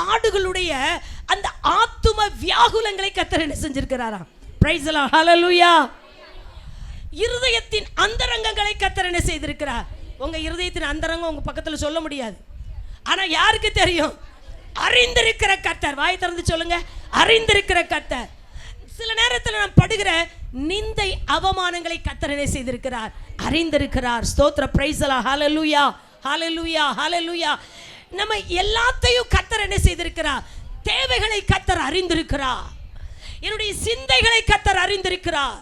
ஆடுகளுடைய அந்த ஆத்தும வியாகுலங்களை கர்த்தர் என்ன செஞ்சிருக்கிறாராம். Price the lord. ஹல்லேலூயா. இருதயத்தின் அந்தரங்கங்களை கர்த்தர் என்ன செய்திருக்கிறார்? உங்க இருதயத்தின் அந்தரங்கம் உங்க பக்கத்துல சொல்ல முடியாது, ஆனா யாருக்கு தெரியும்? அறிந்திருக்கிற கர்த்தர். வாய் திறந்து சொல்லுங்க, அறிந்திருக்கிற கர்த்தர். சில நேரத்தில் நாம் படுகிற நிந்தை அவமானங்களை கர்த்தர் என்ன செய்திருக்கிறார்? அறிந்திருக்கிறார். ஸ்தோத்திர. Praise the lord. ஹல்லேலூயா ஹல்லேலூயா ஹல்லேலூயா. நம்ம எல்லாத்தையும் கர்த்தர் என்ன செய்திருக்கிறார்? தேவைகளை கர்த்தர் அறிந்திருக்கிறார். என்னுடைய சிந்தைகளை கர்த்தர் அறிந்திருக்கிறார்.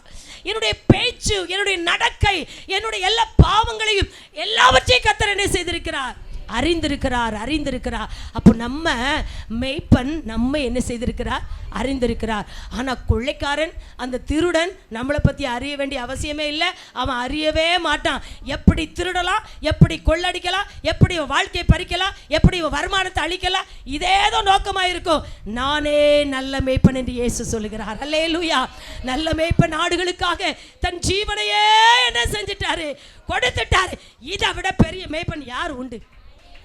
என்னுடைய பேச்சு, என்னுடைய நடக்கை, என்னுடைய எல்லா பாவங்களையும் எல்லாவற்றையும் கர்த்தர் என்ன செய்திருக்கிறார்? அறிந்திருக்கிறார். அறிந்திருக்கிறார். அப்போ நம்ம மேய்ப்பன் நம்ம என்ன செய்திருக்கிறார்? அறிந்திருக்கிறார். ஆனால் கொள்ளைக்காரன், அந்த திருடன் நம்மளை பற்றி அறிய வேண்டிய அவசியமே இல்லை. அவன் அறியவே மாட்டான். எப்படி திருடலாம், எப்படி கொள்ளடிக்கலாம், எப்படி வாழ்க்கையை பறிக்கலாம், எப்படி வருமானத்தை அழிக்கலாம், இதேதான் நோக்கமாக இருக்கும். நானே நல்ல மேய்ப்பன் என்று இயேசு சொல்லுகிறார். அல்லேலூயா. நல்ல மேய்ப்பன் ஆடுகளுக்காக தன் ஜீவனையே என்ன செஞ்சிட்டாரு? கொடுத்துட்டாரு. இதை விட பெரிய மேய்ப்பன் யார் உண்டு?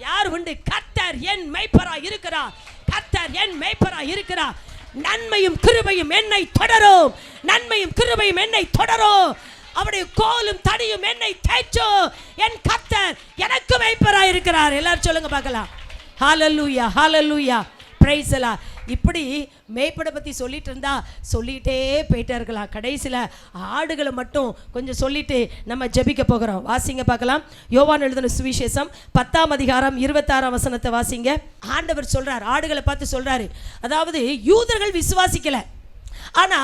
யார் உண்டு? கர்த்தர் என் மேய்ப்பராய் இருக்கிறார். கர்த்தர் என் மேய்ப்பராய் இருக்கிறார். நன்மையும் கிருபையும் என்னை தொடரும். நன்மையும் கிருபையும் என்னை தொடரும். அவருடைய கோலும் தடியும் என்னை தேய்ச்சும். என் கர்த்தர் எனக்கு மேய்ப்பராய் இருக்கிறார். எல்லாரும் சொல்லுங்க பார்க்கலாம். ஹல்லேலூயா ஹல்லேலூயா. Praise the lord. இப்படி மேய்ப்படை பற்றி சொல்லிட்டு இருந்தா சொல்லிகிட்டே போயிட்டே இருக்கலாம். கடைசியில் ஆடுகளை மட்டும் கொஞ்சம் சொல்லிட்டு நம்ம ஜெபிக்க போகிறோம். வாசிங்க பார்க்கலாம். யோவான் எழுதின சுவிசேஷம் 10ஆம் அதிகாரம் 26ஆம் வசனத்தை வாசிங்க. ஆண்டவர் சொல்றார், ஆடுகளை பார்த்து சொல்றாரு, அதாவது யூதர்கள் விசுவாசிக்கல, ஆனா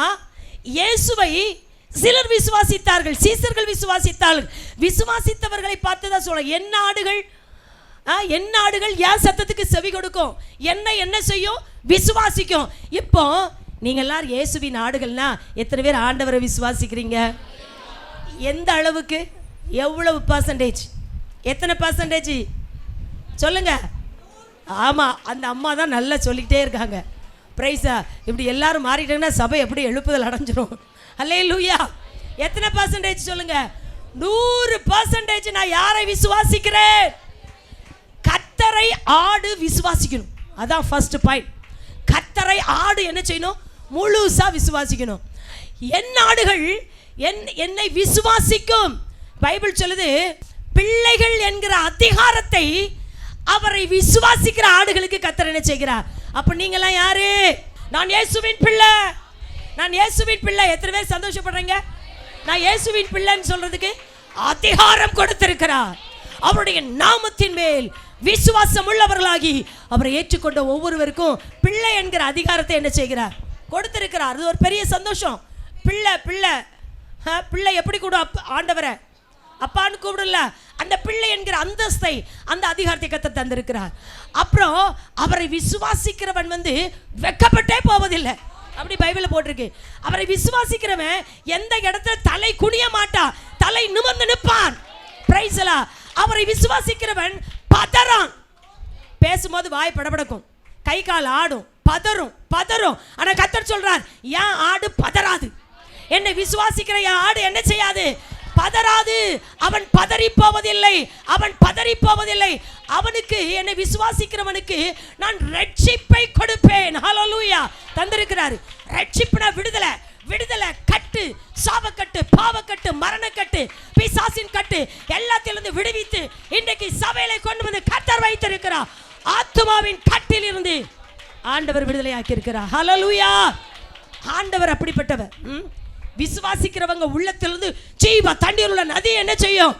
இயேசுவை சிலர் விசுவாசித்தார்கள், சீசர்கள் விசுவாசித்தார்கள். விசுவாசித்தவர்களை பார்த்து தான் சொல்ற, என்ன ஆடுகள் என் ஆடுகள் என் சத்தத்துக்கு செவி கொடுக்கும், என்ன செய்யும்? விசுவாசிக்கும். இப்போ நீங்க எல்லாரும் இயேசுவின் ஆடுகள்னா எத்தனை பேர் ஆண்டவரை விசுவாசிக்கிறீங்க? எந்த அளவுக்கு? எவ்வளவு பர்சன்டேஜ்? எத்தனை பர்சன்டேஜ் சொல்லுங்க? ஆமா, அந்த அம்மா தான் நல்லா சொல்லிக்கிட்டே இருக்காங்க. பிரைஸா. இப்படி எல்லாரும் மாறிட்டாங்கன்னா சபை எப்படி எழுப்புதல் அடைஞ்சிரும். அல்லேலூயா. எத்தனை பர்சன்டேஜ் சொல்லுங்க? 100% நான் யாரை விசுவாசிக்கிறேன்? கர்த்தரை ஆடு விசுவாசிக்கணும். அதான் ஃபர்ஸ்ட் பாயிண்ட். கர்த்தரை ஆடு என்ன செய்யணும்? முழுசா விசுவாசிக்கணும். என் ஆடுகள் என்னை விசுவாசிக்கும். பைபிள் சொல்லுது, பிள்ளைகள் என்கிற அதிகாரத்தை அவரை விசுவாசிக்கிற ஆடுகளுக்கு கர்த்தர் என்ன செய்கிறார்? அப்ப நீங்கெல்லாம் யாரு? நான் இயேசுவின் பிள்ளை, நான் இயேசுவின் பிள்ளை. எத்தனை பேர் சந்தோஷப்படுறீங்க? நான் இயேசுவின் பிள்ளைன்னு சொல்றதுக்கு அதிகாரம் கொடுத்திருக்கிறார். அவருடைய நாமத்தின் மேல் விசுவாசம் உள்ளவர்களாகி அவரை ஏற்றுக்கொண்ட ஒவ்வொருவருக்கும் பிள்ளை என்கிற அதிகாரத்தை என்ன செய்கிறார்? கொடுத்திருக்கிறார். அது ஒரு பெரிய சந்தோஷம். பிள்ளை பிள்ளை பிள்ளை எப்படி கூட ஆண்டவரை அப்பான்னு கூப்பிடல, அந்த பிள்ளை என்கிற அந்தஸ்தை, அந்த அதிகாரத்தை கர்த்தர் தந்திருக்கிறார். அப்புறம் அவரை விசுவாசிக்கிறவன் வெக்கப்பட்டே போவதில்லை. அப்படி பைபிளில் போட்டிருக்கு. அவரை விசுவாசிக்கிறவன் எந்த இடத்துல தலை குனிய மாட்டான், தலை நிமிர்ந்து நிற்பான். பிரைஸ் எல்லாம். அவரை விசுவாசிக்கிறவன் பதறான். பேசும்போது வாய் படபடக்கும், கை கால் ஆடும், பதறும் பதறும். ஆனா கர்த்தர் சொல்றார், என் ஆடு பதறாது. என்னை விசுவாசிக்கிற என் ஆடு என்ன செய்யாது? பதறாது. அவன் பதறி போவதில்லை, அவன் பதறி போவதில்லை. அவனுக்கு, என்னை விசுவாசிக்கிறவனுக்கு நான் ரட்சிப்பை கொடுப்பேன். ஹல்லேலூயா. தந்திருக்கிறார். ரட்சிப்புனா விடுதலை. விடுதலை. கட்டு, சாபக்கட்டு, பாவக்கட்டு, மரணக்கட்டு, பிசாசின் கட்டு எல்லாத்திலிருந்து விடுவித்து இன்றைக்கு சபையில கொண்டு வந்து கர்த்தர் வைத்திருக்கிறார். ஆத்துமாவின் கட்டில் இருந்து ஆண்டவர் விடுதலை ஆக்கி இருக்கிறார். ஹல்லேலூயா. ஆண்டவர் அப்படிப்பட்டவர். விசுவாசிக்கிறவங்க உள்ளத்திலிருந்து ஜீவ தண்ணீர் உள்ள நதி என்ன செய்யும்?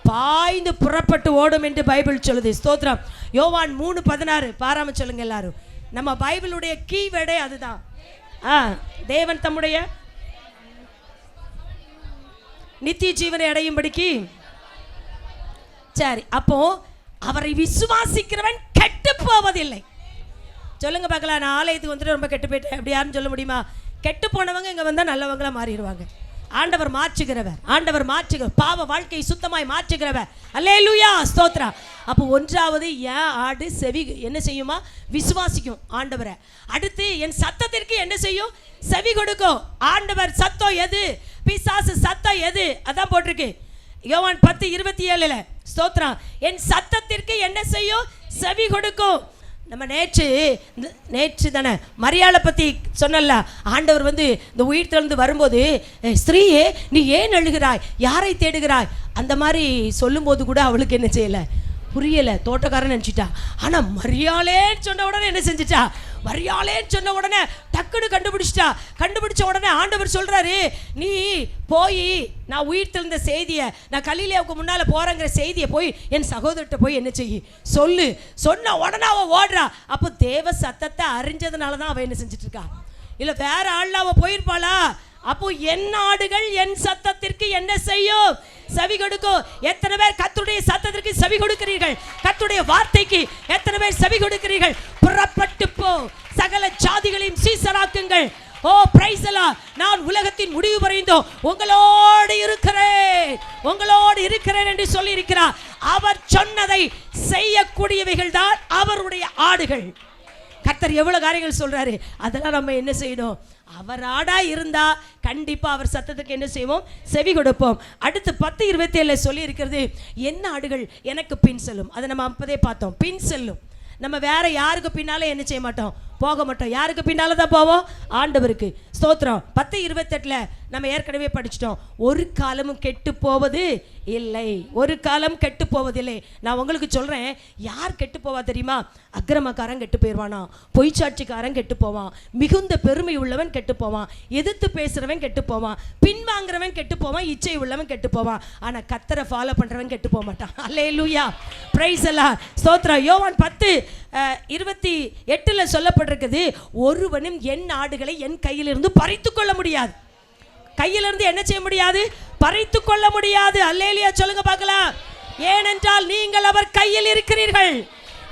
பாய்ந்து புறப்பட்டு ஓடும் என்று பைபிள் சொல்லுது. ஸ்தோத்திரம். யோவான் 3:16 பாராம சொல்லுங்க எல்லாரும். நம்ம பைபிளுடைய கீவேர்டே அதுதான். தேவன் தம்முடைய நித்திய ஜீவனை அடையும்படிக்கு. சரி, அப்போ அவரை விசுவாசிக்கிறவன் கெட்டு போவதில்லை. சொல்லுங்க பார்க்கலாம். நான் ஆலயத்துக்கு வந்துட்டு ரொம்ப கெட்டு போயிட்டேன் அப்படி யாரும் சொல்ல முடியுமா? கெட்டு போனவங்க இங்கே வந்தால் நல்லவங்களா மாறிடுவாங்க. ஆண்டவர் மாற்றுகிறவர், ஆண்டவர் மாற்றுகிறவர், பாவ வாழ்க்கையை சுத்தமாய் மாற்றுகிறவர். அல்லேலூயா. ஸ்தோத்ரா. அப்போ ஒன்றாவது, என் ஆடு செவி என்ன செய்யுமா? விசுவாசிக்கும் ஆண்டவரை. அடுத்து, என் சத்தத்திற்கு என்ன செய்யும்? செவி கொடுக்கும். ஆண்டவர் சத்தம் எது? பிசாசு சத்தம் எது? அதான் போட்டிருக்கு யோவான் 10:27. ஸ்தோத்ரா. என் சத்தத்திற்கு என்ன செய்யும்? செவி கொடுக்கும். நம்ம நேற்று தானே மரியாளை பற்றி சொன்னல. ஆண்டவர் இந்த உயிர்த்தெழுந்து வரும்போது, ஸ்திரீயே நீ ஏன் அழுகிறாய், யாரை தேடுகிறாய், அந்த மாதிரி சொல்லும்போது கூட அவளுக்கு என்ன செய்யலை, புரியலை. தோட்டக்காரன் நினச்சிட்டா. ஆனால் மரியாளேன்னு சொன்ன உடனே என்ன செஞ்சிட்டா? மரியாளேன்னு சொன்ன உடனே டக்குன்னு கண்டுபிடிச்சிட்டா. கண்டுபிடிச்ச உடனே ஆண்டவர் சொல்கிறாரு, நீ போய் நான் உயிர்த்தெழுந்த செய்தியை, நான் கலிலேயாவுக்கு முன்னால் போகிறேங்கிற செய்தியை போய் என் சகோதரர்கிட்ட போய் என்ன செய்யி சொல்லு. சொன்ன உடனே அவள் ஓடுறா. அப்போ தேவ சத்தத்தை அறிஞ்சதுனால தான் அவள் என்ன செஞ்சிட்டு இருக்கா. இல்லை வேற ஆள்ல அவள் போயிருப்பாளா? அப்போ என் ஆடுகள் என் சத்தத்திற்கு என்ன செய்யும்? செவி கொடுக்கும். எத்தனை பேர் கர்த்தருடைய சத்தத்திற்கு செவி கொடுக்கிறீர்கள்? கர்த்தருடைய வார்த்தைக்கு எத்தனை பேர் செவி கொடுக்கிறீர்கள்? புறப்பட்டு போ, சகல ஜாதிகளையும் சீசராக்குங்கள். ஓ பிரைஸ் எல்லாம். நான் உலகத்தின் முடிவு வரைந்தோ உங்களோடு இருக்கிறேன் என்று சொல்லி இருக்கிறார். அவர் சொன்னதை செய்யக்கூடியவைகள் தான் அவருடைய ஆடுகள். கர்த்தர் எவ்வளவு காரியங்கள் சொல்றாரு. அதெல்லாம் நம்ம என்ன செய்யணும்? அவர் ஆடா இருந்தா கண்டிப்பா அவர் சத்தத்துக்கு என்ன செய்வோம்? செவி கொடுப்போம். அடுத்து 10:27 சொல்லி இருக்கிறது, என்ன ஆடுகள் எனக்கு பின் செல்லும். அதை நம்ம அப்பதே பார்த்தோம். பின் செல்லும். நம்ம வேற யாருக்கு பின்னாலே என்ன செய்ய மாட்டோம்? போக மாட்டோம். யாருக்கு பின்னால தான் போவோம்? ஆண்டவருக்கு. ஸ்தோத்திரம். 10:28 நம்ம ஏற்கனவே படிச்சிட்டோம். ஒரு காலமும் கெட்டு போவது இல்லை, ஒரு காலம் கெட்டு போவதில்லை. நான் உங்களுக்கு சொல்றேன், யார் கெட்டு போவா தெரியுமா? அக்கிரமக்காரன் கெட்டு போயிடுவானா, பொய்ச்சாட்சிக்காரன் கெட்டு போவான், மிகுந்த பெருமை உள்ளவன் கெட்டு போவான், எதிர்த்து பேசுறவன் கெட்டு போவான், பின்வாங்குறவன் கெட்டு போவான், இச்சை உள்ளவன் கெட்டு போவான். ஆனா கர்த்தரை ஃபாலோ பண்றவன் கெட்டு போக மாட்டான். அல்லேலூயா. பிரைஸ் எல்லாம். ஸ்தோத்திரம். யோவான் 10:28 சொல்லப்பட்டிருக்குது, ஒருவனும் என் ஆடுகளை என் கையிலிருந்து பறித்து கொள்ள முடியாது. கையிலிருந்து என்ன செய்ய முடியாது? பறித்து கொள்ள முடியாது. அல்லேலூயா சொல்லுங்க பார்க்கலாம். ஏனென்றால் நீங்கள் அவர் கையில் இருக்கிறீர்கள்.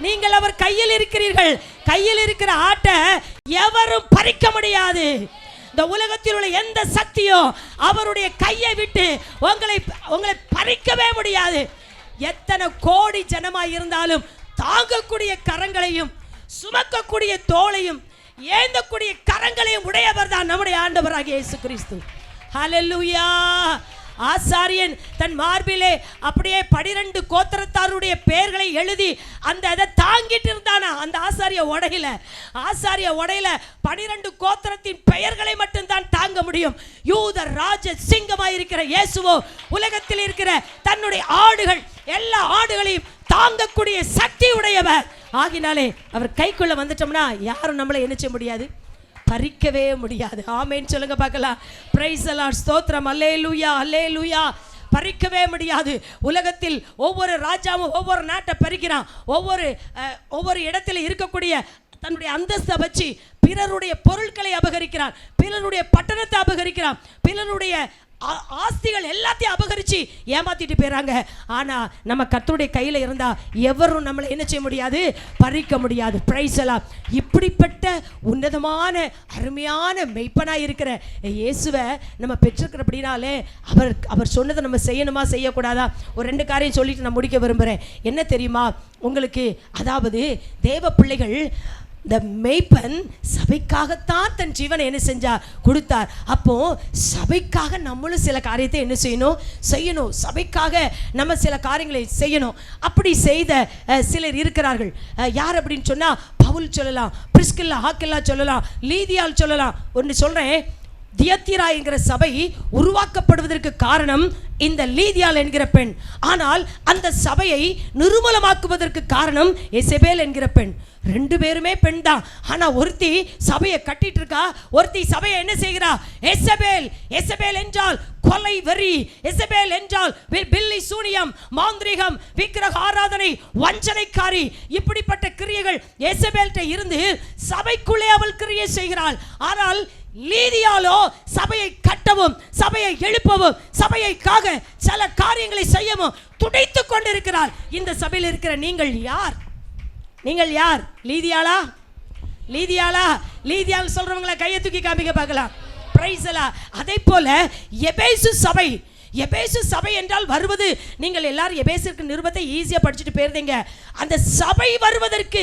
நீங்கள் அவர் கையில் இருக்கிறீர்கள். கையில் இருக்கிற ஆட்டை எவரும் பறிக்க முடியாது. இந்த உலகத்தில் உள்ள எந்த சக்தியோ அவருடைய கையை விட்டு உங்களை பறிக்கவே முடியாது. எத்தனை கோடி ஜனமாய் இருந்தாலும் தாங்கக்கூடிய கரங்களையும் சுமக்கக்கூடிய தோளையும் ஏந்தக்கூடிய கரங்களையும் உடையவர் தான் நம்முடைய ஆண்டவராகிய இயேசு கிறிஸ்து. ஹல்லேலூயா. ஆசாரியன் தன் மார்பிலே அப்படியே 12 கோத்திரத்தாருடைய பெயர்களை எழுதி அந்த அதை தாங்கிட்டு இருந்தானா. அந்த ஆசாரிய உடையில 12 கோத்திரத்தின் பெயர்களை மட்டும்தான் தாங்க முடியும். யூத ராஜ சிங்கமாய் இருக்கிற இயேசுவோ உலகத்தில் இருக்கிற தன்னுடைய ஆடுகள் எல்லா ஆடுகளையும் தாங்கக்கூடிய சக்தி உடையவர். ஆகினாலே அவர் கைக்குள்ள வந்துட்டோம்னா யாரும் நம்மளை என்ன செய்ய முடியாது, பறிக்கவே முடியாது. ஆமென் சொல்லுங்க பார்க்கலாம். Price the lord. ஸ்தோத்திரம். அல்லேலூயா, அல்லேலூயா. பறிக்கவே முடியாது. உலகத்தில் ஒவ்வொரு ராஜாவும் ஒவ்வொரு நாட்டை பறிக்கிறான். ஒவ்வொரு இடத்துல இருக்கக்கூடிய தன்னுடைய அந்தஸ்தை வச்சு பிறருடைய பொருட்களை அபகரிக்கிறான், பிறருடைய பட்டணத்தை அபகரிக்கிறான், பிறருடைய ஆஸ்திகள் எல்லாத்தையும் அபகரிச்சு ஏமாத்திட்டு போயிறாங்க. ஆனா நம்ம கர்த்தருடைய கையில இருந்தா எவரும் நம்மளை என்ன செய்ய முடியாது, பறிக்க முடியாது. பிரைஸ் எல்லாம். இப்படிப்பட்ட உன்னதமான அருமையான மெய்ப்பனா இருக்கிற இயேசுவை நம்ம பெற்றிருக்கிறபடினாலே அவர் சொன்னதை நம்ம செய்யணுமா செய்யக்கூடாதா? ஒரு 2 காரியம் சொல்லிட்டு நான் முடிக்க விரும்புகிறேன். என்ன தெரியுமா உங்களுக்கு, அதாவது தேவ பிள்ளைகள், இந்த மெய்ப்பன் சபைக்காகத்தான் தன் ஜீவனை என்ன செஞ்சார், கொடுத்தார். அப்போ சபைக்காக நம்மளும் சில காரியத்தை என்ன செய்யணும். சபைக்காக நம்ம சில காரியங்களை செய்யணும். அப்படி செய்த சிலர் இருக்கிறார்கள். யார் அப்படின்னு சொன்னா, பவுல் சொல்லலாம், பிரிஸ்கில்லா, ஆக்கில்லா சொல்லலாம், லீதியால் சொல்லலாம். ஒன்று சொல்றேன், தியத்திரா என்கிற சபை உருவாக்கப்படுவதற்கு காரணம் இந்த லீதியால் என்கிற பெண். ஆனால் அந்த சபையை நிர்மூலமாக்குவதற்கு காரணம் எசபேல் என்கிற பெண். 2 பேருமே பெண் தான். ஆனா ஒருத்தி சபையை கட்டிட்டு இருக்கா, ஒருத்தி சபையை என்ன செய்கிறா, எசபேல் என்றால் கொலை வெறி, எசபேல் என்றால் பில்லி சூனியம், மாந்திரிகம், விக்கிரக ஆராதனை, வஞ்சனைக்காரி, இப்படிப்பட்ட கிரியைகள் எசபேல்ட்ட இருந்து சபைக்குள்ளே அவள் கிரியை செய்கிறாள். ஆனால் லீதியாலோ சபையை கட்டவும், சபையை எழுப்பவும், சபையைக்காக சில காரியங்களை செய்யவும் துடைத்துக் கொண்டிருக்கிறார். இந்த சபையில் இருக்கிற நீங்கள் யார்? லீதியால் சொல்றவங்களை கையை தூக்கி காமிக்க பார்க்கலாம். பிரைஸ் எல்லாம். அதே போல எபேசு சபை என்றால் வருவது, நீங்கள் எல்லாரும் எபேசுக்கு நிருபத்தை ஈஸியா படிச்சுட்டு போயிருந்தீங்க. அந்த சபை வருவதற்கு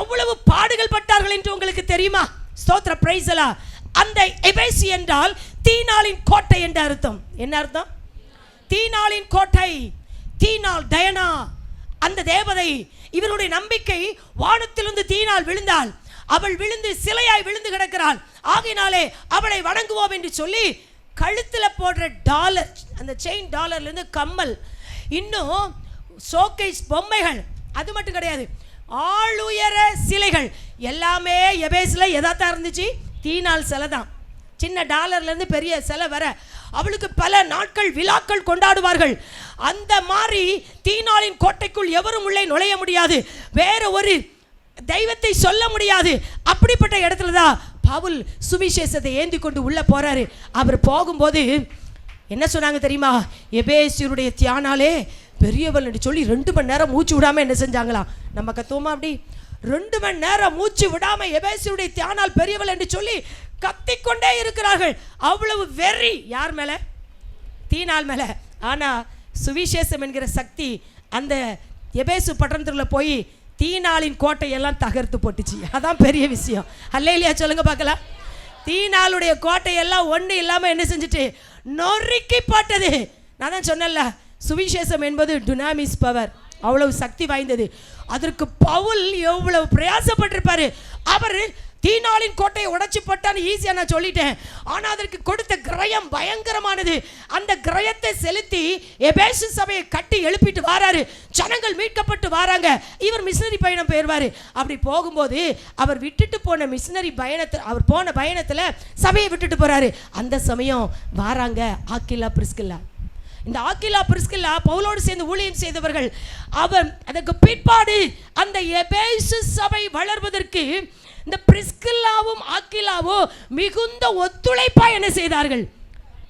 எவ்வளவு பாடுகள் பட்டார்கள் என்று உங்களுக்கு தெரியுமா? ஸ்தோத்திர. பிரைஸ் எல்லாம். அந்த எபேசு என்றால் தீனாளின் கோட்டை என்ற அர்த்தம். என்ன அர்த்தம்? தீனாளின் கோட்டை. தீனாள் டயனா அந்த தேவதை. இவருடைய நம்பிக்கை வானத்திலிருந்து தீனால் விழுந்தாள். அவள் விழுந்து சிலையாய் விழுந்து கிடக்கிறாள். ஆகையினாலே அவளை வணங்குவோம் என்று சொல்லி கழுத்தில் போடுற டாலர், அந்த செயின் டாலர்ல இருந்து கம்மல், இன்னும் ஷோகேஸ் பொம்மைகள், அது மட்டும் கிடையாது, ஆளுயர சிலைகள் எல்லாமே எபேஸ்ல எதாத்தான் இருந்துச்சு, தீனால் சிலை தான். சின்ன டாலர்ல இருந்து பெரிய சிலை வர அவளுக்கு பல நாட்கள் விழாக்கள் கொண்டாடுவார்கள். அந்த மாதிரி தீனாளின் கோட்டைக்குள் எவரும் உள்ளே நுழைய முடியாது, வேற ஒரு தெய்வத்தை சொல்ல முடியாது. அப்படிப்பட்ட இடத்துல தான் பவுல் சுவிசேஷத்தை ஏந்தி கொண்டு உள்ள போறாரு. அவர் போகும்போது என்ன சொன்னாங்க தெரியுமா? எபேசியருடைய தியானாலே பெரியவள் என்று சொல்லி 2 மணி நேரம் மூச்சு விடாம என்ன செஞ்சாங்களாம்? நம்ம கத்துவோமா அப்படி? 2 மணி நேரம் மூச்சு விடாம எபேசியருடைய தியானால் பெரியவள் என்று சொல்லி கத்திக்கொண்டே இருக்கிறார்கள். அவ்வளவு வெறி யார் மேல? தீனால் மேல. ஆனா சுவிசேஷம் என்கிற சக்தி அந்த எபேசு பட்டணத்துல போய் தீனாளின் கோட்டையெல்லாம் தகர்த்து போட்டுச்சு. அதான் பெரிய விஷயம். அல்லேலூயா சொல்லுங்க பார்க்கலாம். தீனாளுடைய கோட்டையெல்லாம் ஒன்று இல்லாமல் என்ன செஞ்சுட்டு நொறுக்கி போட்டது. நான் தான் சொன்னேன்ல, சுவிசேஷம் என்பது டுனாமிஸ் பவர், அவ்வளவு சக்தி வாய்ந்தது. அதற்கு பவுல் எவ்வளவு பிரயாசப்பட்டிருப்பாரு. அவர் தீனாளின் கோட்டையை உடைச்சு போட்டான்னு ஈஸியா நான் சொல்லிட்டேன். ஆனா அதற்கு கொடுத்த கிரயம் பயங்கரமானது. அந்த கிரயத்தை செலுத்தி எபேசு சபையை கட்டி எழுப்பிட்டு வாராரு. ஜனங்கள் மீட்கப்பட்டு வாராங்க. இவர் மிஷனரி பயணம் போயிருவாரு. அப்படி போகும்போது அவர் விட்டுட்டு போன மிஷனரி பயணத்தில், அவர் போன பயணத்துல சபையை விட்டுட்டு போறாரு. அந்த சமயம் வாராங்க ஆக்கில்லா பிரிஸ்கில்லா. இந்த ஆக்கில்லா பிரிஸ்கில்லா பவுலோடு சேர்ந்து ஊழியம் செய்தவர்கள். அவர் அதற்கு பிற்பாடு அந்த எபேசு சபை வளர்வதற்கு இந்த பிரிஸ்கில்லாவும் ஆக்கில்லாவும் மிகுந்த ஒத்துழைப்பா என்ன செய்தார்கள்?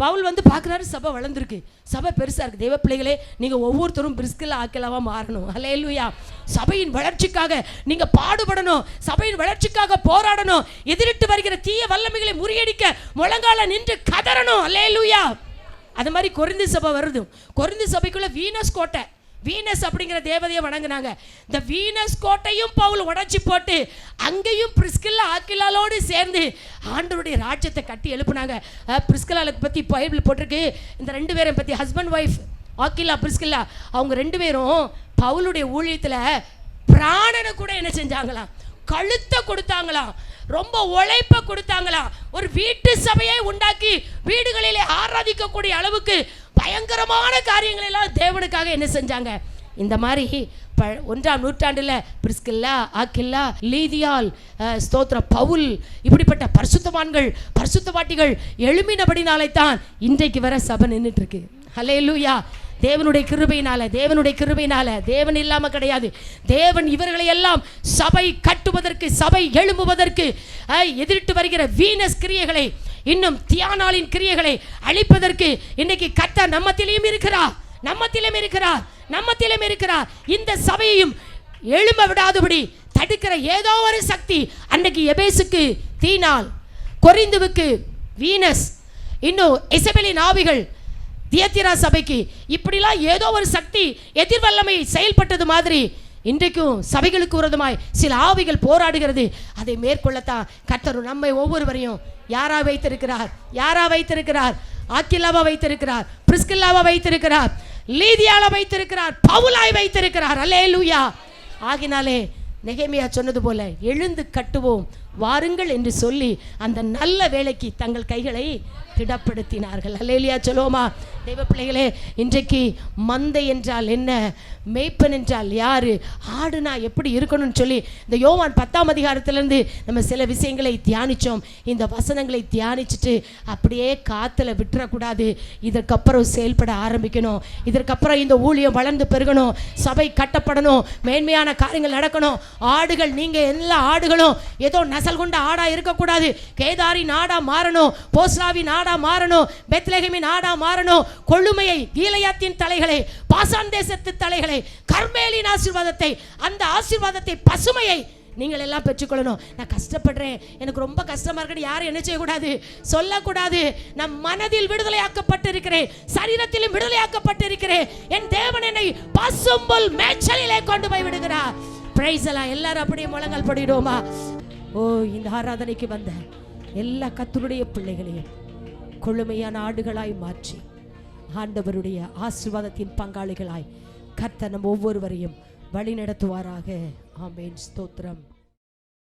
பவுல் வந்து பார்க்குறாரு, சபை வளர்ந்துருக்கு, சபை பெருசாக இருக்குது. தெய்வ பிள்ளைகளே, நீங்கள் ஒவ்வொருத்தரும் பிரிஸ்கில்லா ஆக்கில்லாவா மாறணும். அல்லேலூயா. சபையின் வளர்ச்சிக்காக நீங்கள் பாடுபடணும், சபையின் வளர்ச்சிக்காக போராடணும், எதிரிட்டு வருகிற தீய வல்லமைகளை முறியடிக்க முழங்கால நின்று கதறணும். அல்லேலூயா. அது மாதிரி கொரிந்து சபை வருது. கொரிந்து சபைக்குள்ள வீனஸ் கோட்டை, வீனஸ் அப்படிங்கிற தேவதையை வணங்கினாங்க. இந்த வீனஸ் கோட்டையும் பவுல் உடைச்சி போட்டு அங்கேயும் பிரிஸ்கில்லா ஆக்கிலாலோடு சேர்ந்து ஆண்டவருடைய ராஜ்யத்தை கட்டி எழுப்புனாங்க. பிரிஸ்கில்லாவுக்கு பற்றி பைபிள் போட்டிருக்கு. இந்த 2 பேரை பற்றி, ஹஸ்பண்ட் ஒய்ஃப் ஆக்கிலா பிரிஸ்கில்லா, அவங்க 2 பேரும் பவுலுடைய ஊழியத்தில் பிராணனை கூட என்ன செஞ்சாங்களாம், கழுத்தை கொடுத்தாங்களாம், ரொம்ப உழைப்ப கொடுத்தாங்களாம். ஒரு வீட்டு சபையை உண்டாக்கி வீடுகளிலே ஆராதிக்கக்கூடிய அளவுக்கு பயங்கரமான காரியங்கள் எல்லாம் தேவனுக்காக என்ன செஞ்சாங்க. இந்த மாதிரி 1ஆம் நூற்றாண்டில் பிரிஸ்கில்லா, ஆக்கில்லா, லீதியால், ஸ்தோத்திரம், பவுல், இப்படிப்பட்ட பரிசுத்தவான்கள் பரிசுத்தவாட்டிகள் எழும்பினபடினாலே தான் இன்றைக்கு வர சபை நின்றுட்டு இருக்கு. ஹல்லேலூயா. தேவனுடைய கிருபையினால, தேவன் இல்லாம கிடையாது. தேவன் இவர்களை எல்லாம் சபை கட்டுவதற்கு, சபை எழும்புவதற்கு எதிர்த்து வருகிற வீனஸ் கிரியைகளை, இன்னும் தியானாளின் கிரியைகளை அழிப்பதற்கு இன்னைக்கு கர்த்தர் நம்மத்திலும் இருக்கிறார். இந்த சபையையும் எழும்ப விடாதபடி தடுக்கிற ஏதோ ஒரு சக்தி அன்னைக்கு எபேசுக்கு தீனால், கொரிந்துவுக்கு வீனஸ், இன்னும் எசபெலின் ஆவிகள், தியத்திரா சபைக்கு இப்படிலாம் ஏதோ ஒரு சக்தி எதிர்வல்லமை செயல்பட்டது மாதிரி இன்றைக்கும் சபைகளுக்கு விரோதமாய் சில ஆவிகள் போராடுகிறது. அதை மேற்கொள்ளத்தான் கர்த்தர் நம்மை ஒவ்வொருவரையும் யாரா வைத்திருக்கிறார்? ஆக்கில்லாவா வைத்திருக்கிறார், பிரிஸ்கில்லாவா வைத்திருக்கிறார், லீதியாளா வைத்திருக்கிறார், பவுலாய் வைத்திருக்கிறார். அல்லேலூயா. ஆகினாலே நெகேமியா சொன்னது போல எழுந்து கட்டுவோம் வாருங்கள் என்று சொல்லி அந்த நல்ல வேலைக்கு தங்கள் கைகளை திடப்படுத்தினார்கள். அல்லேலூயா சொல்லுவோமா? தெய்வ பிள்ளைகளே, இன்றைக்கு மந்தை என்றால் என்ன, மேய்ப்பன் என்றால் யாரு, ஆடுனா எப்படி இருக்கணும்னு சொல்லி இந்த யோவான் 10ஆம் அதிகாரத்திலிருந்து நம்ம சில விஷயங்களை தியானித்தோம். இந்த வசனங்களை தியானிச்சுட்டு அப்படியே காற்றுல விட்டுறக்கூடாது. இதற்கப்புறம் செயல்பட ஆரம்பிக்கணும். இதற்கப்புறம் இந்த ஊழியம் வளர்ந்து பெருகணும், சபை கட்டப்படணும், மேன்மையான காரியங்கள் நடக்கணும். ஆடுகள், நீங்கள் எல்லா ஆடுகளும் ஏதோ நசல் கொண்ட ஆடா இருக்கக்கூடாது. கேதாரி நாடா மாறணும், போஸ்லாவி நாடா மாறணும், பெத்லெகேமின் நாடா மாறணும். கொள்ளுமையை, கீலேயாத்தின் தலைகளை, பாசான் தேசத்து தலைகளை, கர்மேலின் ஆசீர்வாதத்தை, அந்த ஆசீர்வாதத்தை, பசுமையை நீங்கள் எல்லாம் பெற்றுக்கொள்ளணும். நான் கஷ்டப்படுறேன், எனக்கு ரொம்ப கஷ்டமா இருக்குன்னு யாரும் என்ன செய்யக்கூடாது, சொல்லக்கூடாது. நம் மனதில் விடுதலையாக்கப்பட்டிருக்கிறேன், சரீரத்திலும் விடுதலையாக்கப்பட்டிருக்கிறேன். என் தேவன் என்னை பசும்புல் மேய்ச்சலிலே கொண்டு போய் விடுகிறார். பிரைஸ் எல்லாம். எல்லாரும் அப்படியே முழங்கால் படிடுவோமா? ஓ, இந்த ஆராதனைக்கு வந்த எல்லா கர்த்தருடைய பிள்ளைகளையும் கொழுமையான ஆடுகளாய் மாற்றி ஆண்டவருடைய ஆசீர்வாதத்தின் பங்காளிகளாய் கர்த்தர் நம் ஒவ்வொருவரையும் வழி நடத்துவாராக. ஆமென். ஸ்தோத்திரம்.